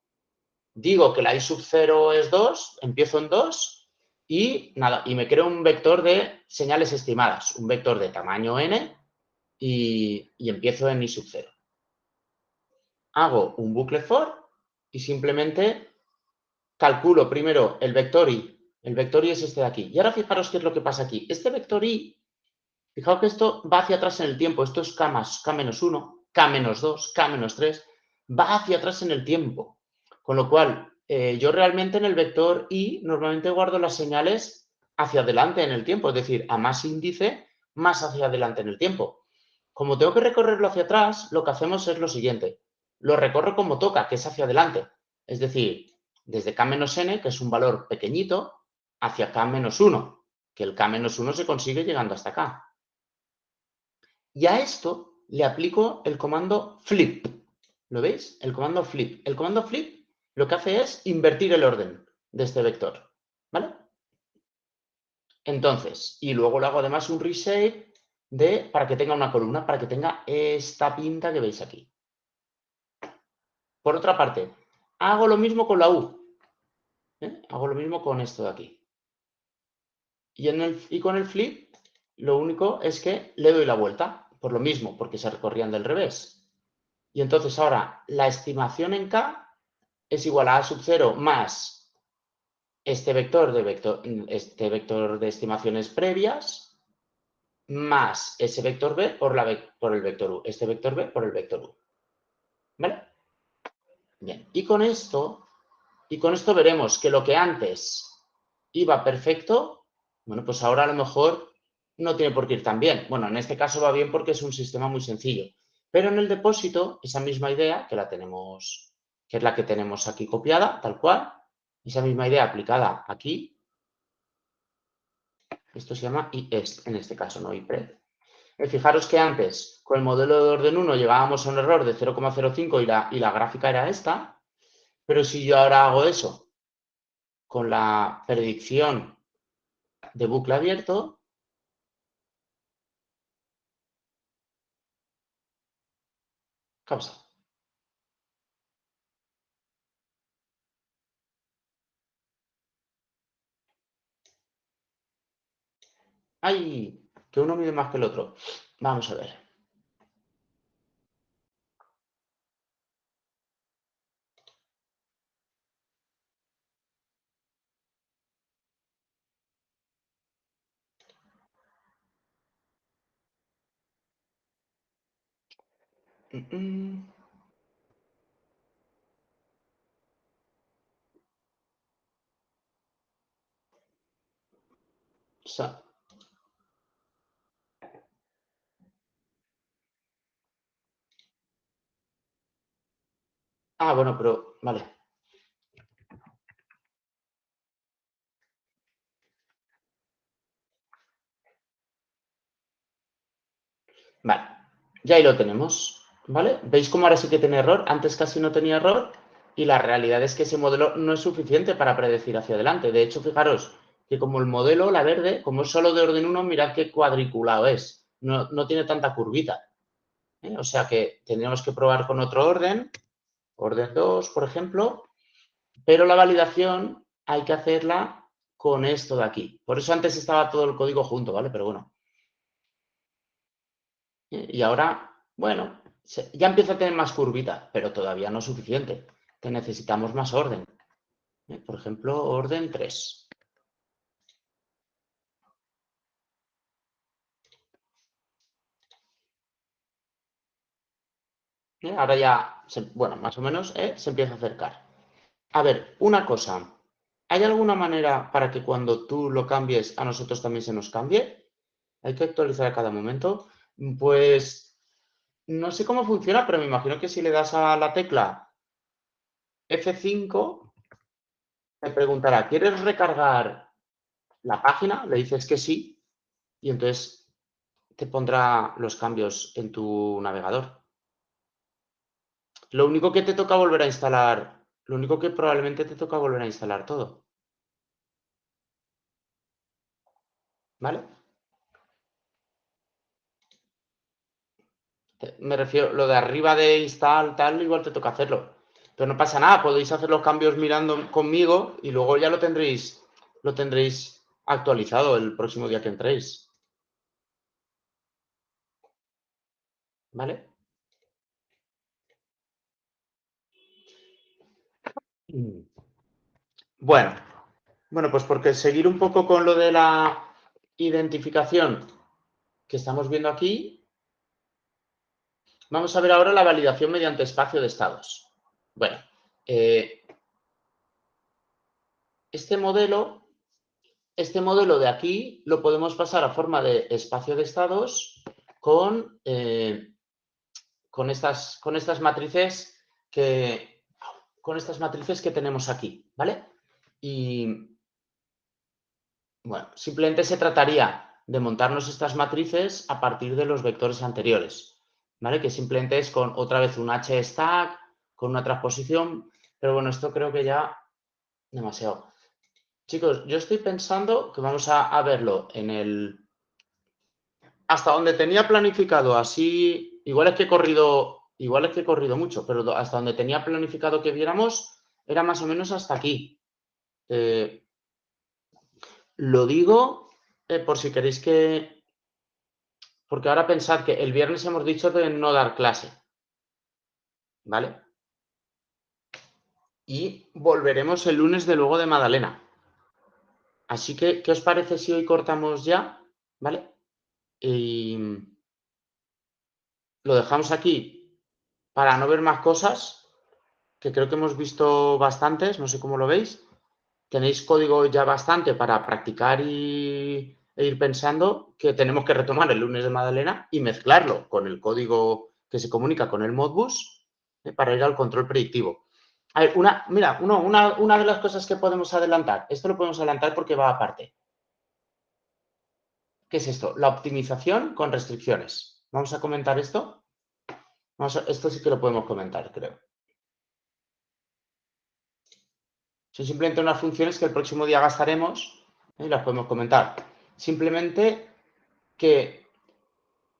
[SPEAKER 1] Digo que la i sub 0 es 2, empiezo en 2 y nada, y me creo un vector de señales estimadas, un vector de tamaño n y empiezo en i sub 0. Hago un bucle for y simplemente calculo primero el vector i. El vector i es este de aquí. Y ahora fijaros qué es lo que pasa aquí. Este vector i, fijaos que esto va hacia atrás en el tiempo. Esto es k-1, k-2, k-3. Va hacia atrás en el tiempo. Con lo cual, yo realmente en el vector i normalmente guardo las señales hacia adelante en el tiempo. Es decir, a más índice, más hacia adelante en el tiempo. Como tengo que recorrerlo hacia atrás, lo que hacemos es lo siguiente. Lo recorro como toca, que es hacia adelante. Es decir, desde k-n, que es un valor pequeñito, hacia k-1, que el k-1 se consigue llegando hasta acá. Y a esto le aplico el comando flip. ¿Lo veis? El comando flip. El comando flip lo que hace es invertir el orden de este vector. ¿Vale? Entonces, y luego le hago además un reshape para que tenga una columna, para que tenga esta pinta que veis aquí. Por otra parte, hago lo mismo con la U. Hago lo mismo con esto de aquí. Y con el flip, lo único es que le doy la vuelta, por lo mismo, porque se recorrían del revés. Y entonces ahora la estimación en K es igual a sub 0 más este vector de estimaciones previas más ese vector B por el vector U. Este vector B por el vector U. ¿Vale? Bien. Y con esto veremos que lo que antes iba perfecto, bueno, pues ahora a lo mejor no tiene por qué ir tan bien. Bueno, en este caso va bien porque es un sistema muy sencillo. Pero en el depósito, esa misma idea, que es la que tenemos aquí copiada, tal cual, esa misma idea aplicada aquí, esto se llama iEst en este caso, no iPred. Fijaros que antes, con el modelo de orden 1, llegábamos a un error de 0,05 y la gráfica era esta, pero si yo ahora hago eso con la predicción de bucle abierto, ¿qué pasa? ¡Ay! Que uno mide más que el otro. Vamos a ver. Bueno, pero vale. Vale, ya ahí lo tenemos, ¿vale? ¿Veis cómo ahora sí que tiene error? Antes casi no tenía error y la realidad es que ese modelo no es suficiente para predecir hacia adelante. De hecho, fijaros que como el modelo, la verde, como es solo de orden 1, mirad qué cuadriculado es. No tiene tanta curvita. O sea que tendríamos que probar con otro orden 2, por ejemplo, pero la validación hay que hacerla con esto de aquí. Por eso antes estaba todo el código junto, ¿vale? Pero bueno. Y ahora, bueno, ya empieza a tener más curvita, pero todavía no es suficiente. Que necesitamos más orden. Por ejemplo, orden 3. Ahora ya, bueno, más o menos se empieza a acercar. A ver, una cosa. ¿Hay alguna manera para que cuando tú lo cambies a nosotros también se nos cambie? ¿Hay que actualizar a cada momento? Pues No sé cómo funciona, pero me imagino que si le das a la tecla F5, te preguntará, ¿quieres recargar la página? Le dices que sí y entonces te pondrá los cambios en tu navegador. Lo único que te toca volver a instalar, lo único que probablemente te toca volver a instalar todo. ¿Vale? Me refiero, lo de arriba de install, tal, igual te toca hacerlo. Pero no pasa nada, podéis hacer los cambios mirando conmigo y luego ya lo tendréis actualizado el próximo día que entréis. ¿Vale? Bueno, pues porque seguir un poco con lo de la identificación que estamos viendo aquí, vamos a ver ahora la validación mediante espacio de estados. Bueno, este modelo de aquí lo podemos pasar a forma de espacio de estados con estas matrices que tenemos aquí, ¿vale? Y bueno, simplemente se trataría de montarnos estas matrices a partir de los vectores anteriores, ¿vale? Que simplemente es con otra vez un hstack, con una transposición, pero bueno, esto creo que ya demasiado. Chicos, yo estoy pensando que vamos a verlo en el... Hasta donde tenía planificado, así, igual es que he corrido mucho, pero hasta donde tenía planificado que viéramos era más o menos hasta aquí. Lo digo por si queréis que... Porque ahora pensad que el viernes hemos dicho de no dar clase, ¿vale? Y volveremos el lunes de luego de Madalena. Así que, ¿qué os parece si hoy cortamos ya? ¿Vale? Y lo dejamos aquí para no ver más cosas, que creo que hemos visto bastantes, no sé cómo lo veis. Tenéis código ya bastante para practicar e ir pensando que tenemos que retomar el lunes de Madalena y mezclarlo con el código que se comunica con el Modbus para ir al control predictivo. A ver, una de las cosas que podemos adelantar, esto lo podemos adelantar porque va aparte. ¿Qué es esto? La optimización con restricciones. ¿Vamos a comentar esto? Esto sí que lo podemos comentar, creo. Son simplemente unas funciones que el próximo día gastaremos y las podemos comentar. Simplemente que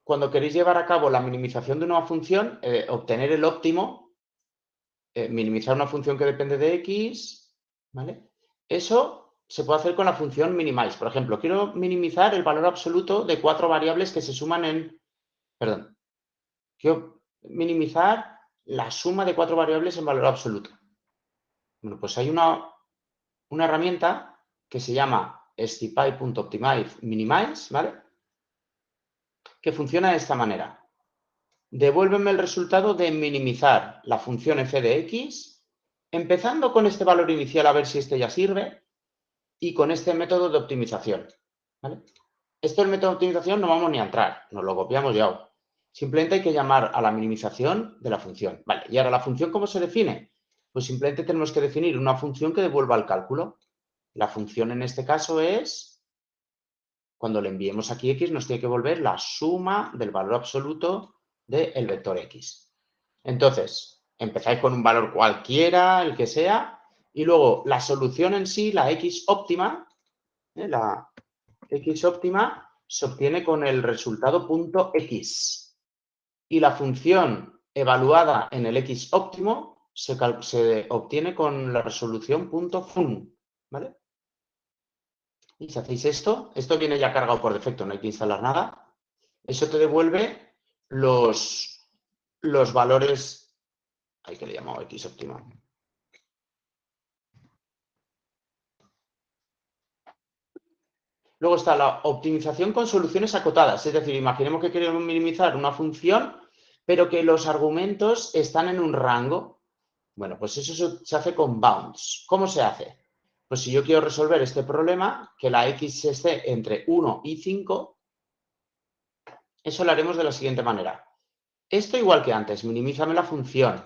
[SPEAKER 1] cuando queréis llevar a cabo la minimización de una función, obtener el óptimo, minimizar una función que depende de x, ¿vale? Eso se puede hacer con la función minimize. Por ejemplo, quiero minimizar el valor absoluto de 4 variables que se suman en... Perdón. Quiero minimizar la suma de 4 variables en valor absoluto. Bueno, pues hay una herramienta que se llama scipy.optimize minimize, ¿vale? Que funciona de esta manera. Devuélveme el resultado de minimizar la función f de x, empezando con este valor inicial a ver si este ya sirve, y con este método de optimización. ¿Vale? Esto es el método de optimización, no vamos ni a entrar, nos lo copiamos ya. Simplemente hay que llamar a la minimización de la función. Vale, y ahora la función, ¿cómo se define? Pues simplemente tenemos que definir una función que devuelva el cálculo. La función en este caso es, cuando le enviemos aquí x, nos tiene que volver la suma del valor absoluto del vector x. Entonces, empezáis con un valor cualquiera, el que sea, y luego la solución en sí, la x óptima, se obtiene con el resultado punto x. Y la función evaluada en el x óptimo se obtiene con la resolución punto fun, ¿vale? Y si hacéis esto viene ya cargado por defecto, no hay que instalar nada. Eso te devuelve los valores, hay que le llamado x óptima. Luego está la optimización con soluciones acotadas, es decir, imaginemos que queremos minimizar una función, pero que los argumentos están en un rango. Bueno, pues eso se hace con bounds. ¿Cómo se hace? Pues si yo quiero resolver este problema, que la x esté entre 1 y 5, eso lo haremos de la siguiente manera. esto igual que antes, minimízame la función,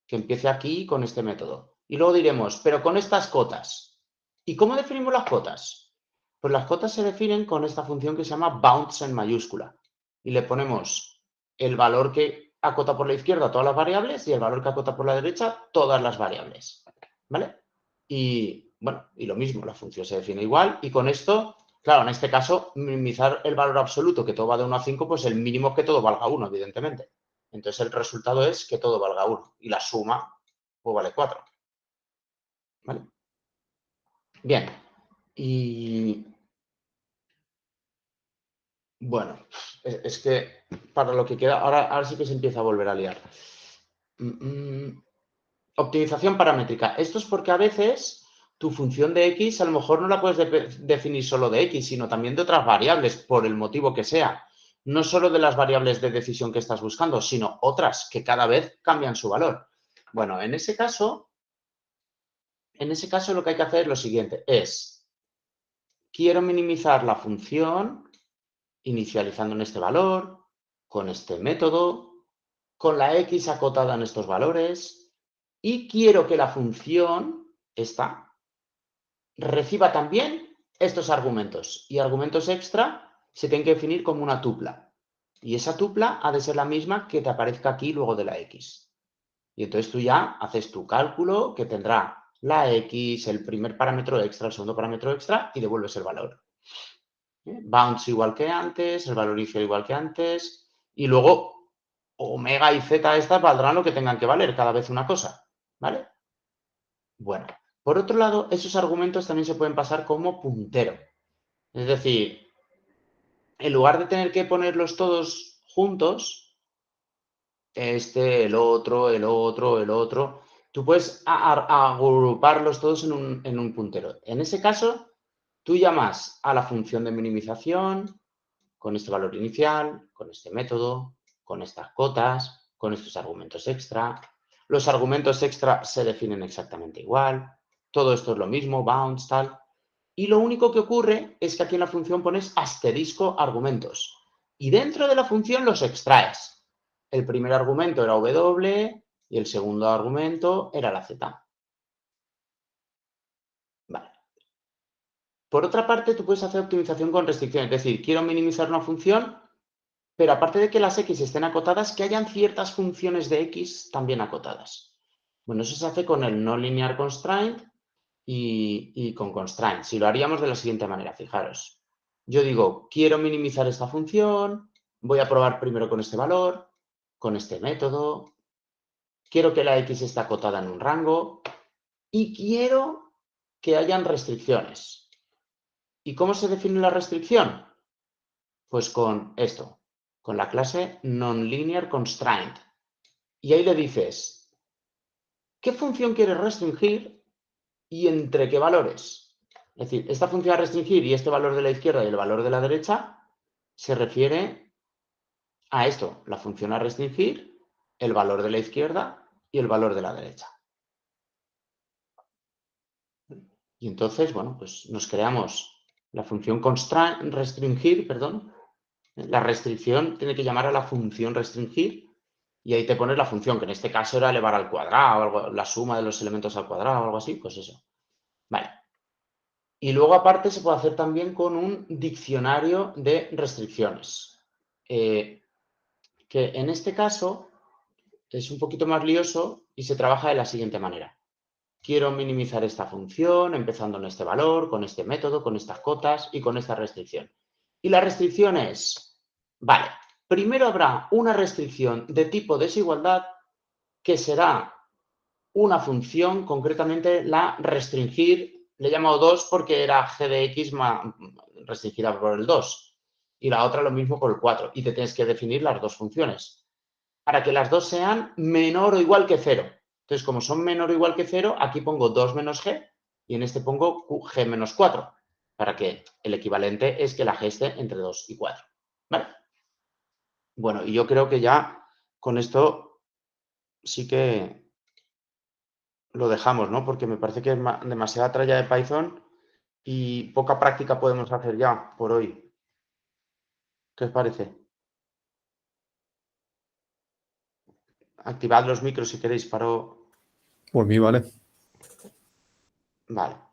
[SPEAKER 1] que empiece aquí con este método. Y luego diremos, pero con estas cotas. ¿Y cómo definimos las cotas? Pues las cotas se definen con esta función que se llama bounds en mayúscula. Y le ponemos el valor que acota por la izquierda todas las variables y el valor que acota por la derecha todas las variables. ¿Vale? Y bueno, y lo mismo, la función se define igual. Y con esto, claro, en este caso, minimizar el valor absoluto, que todo va de 1 a 5, pues el mínimo es que todo valga 1, evidentemente. Entonces el resultado es que todo valga 1 y la suma pues vale 4. ¿Vale? Bien. Y bueno, es que para lo que queda, ahora sí que se empieza a volver a liar. Optimización paramétrica. Esto es porque a veces tu función de X a lo mejor no la puedes definir solo de X, sino también de otras variables, por el motivo que sea. No solo de las variables de decisión que estás buscando, sino otras que cada vez cambian su valor. Bueno, en ese caso lo que hay que hacer es lo siguiente, quiero minimizar la función inicializando en este valor, con este método, con la X acotada en estos valores, y quiero que la función, esta, reciba también estos argumentos. Y argumentos extra se tienen que definir como una tupla. Y esa tupla ha de ser la misma que te aparezca aquí luego de la X. Y entonces tú ya haces tu cálculo que tendrá la X, el primer parámetro extra, el segundo parámetro extra y devuelves el valor. Bounds igual que antes, el valor inicial igual que antes. Y luego omega y zeta estas valdrán lo que tengan que valer, cada vez una cosa. ¿Vale? Bueno, por otro lado, esos argumentos también se pueden pasar como puntero. Es decir, en lugar de tener que ponerlos todos juntos, el otro, el otro, el otro, tú puedes agruparlos todos en un puntero. En ese caso, tú llamas a la función de minimización con este valor inicial, con este método, con estas cotas, con estos argumentos extra. Los argumentos extra se definen exactamente igual. Todo esto es lo mismo, bounds, tal. Y lo único que ocurre es que aquí en la función pones asterisco argumentos. Y dentro de la función los extraes. El primer argumento era W y el segundo argumento era la Z. Vale. Por otra parte, tú puedes hacer optimización con restricción. Es decir, quiero minimizar una función, pero aparte de que las X estén acotadas, que hayan ciertas funciones de X también acotadas. Bueno, eso se hace con el non-linear constraint y con constraint. Si lo haríamos de la siguiente manera, fijaros. Yo digo, quiero minimizar esta función, voy a probar primero con este valor, con este método, quiero que la X esté acotada en un rango y quiero que hayan restricciones. ¿Y cómo se define la restricción? Pues con esto, con la clase non-linear constraint. Y ahí le dices, ¿qué función quieres restringir y entre qué valores? Es decir, esta función a restringir y este valor de la izquierda y el valor de la derecha se refiere a esto, la función a restringir, el valor de la izquierda y el valor de la derecha. Y entonces, bueno, pues nos creamos la función restringir, perdón. La restricción tiene que llamar a la función restringir y ahí te pones la función, que en este caso era elevar al cuadrado, la suma de los elementos al cuadrado o algo así, pues eso. Vale. Y luego aparte se puede hacer también con un diccionario de restricciones, que en este caso es un poquito más lioso y se trabaja de la siguiente manera. Quiero minimizar esta función empezando en este valor, con este método, con estas cotas y con esta restricción. Y la restricción es, vale, primero habrá una restricción de tipo desigualdad que será una función, concretamente la restringir, le he llamado 2 porque era g de x restringida por el 2 y la otra lo mismo por el 4 y te tienes que definir las dos funciones para que las dos sean menor o igual que 0. Entonces, como son menor o igual que 0, aquí pongo 2 menos g y en este pongo g menos 4 para que el equivalente es que la g esté entre 2 y 4. ¿Vale? Bueno, y yo creo que ya con esto sí que lo dejamos, ¿no? Porque me parece que es demasiada tralla de Python y poca práctica podemos hacer ya por hoy. ¿Qué os parece? Activad los micros si queréis, paro.
[SPEAKER 2] Por mí, vale.
[SPEAKER 1] Vale.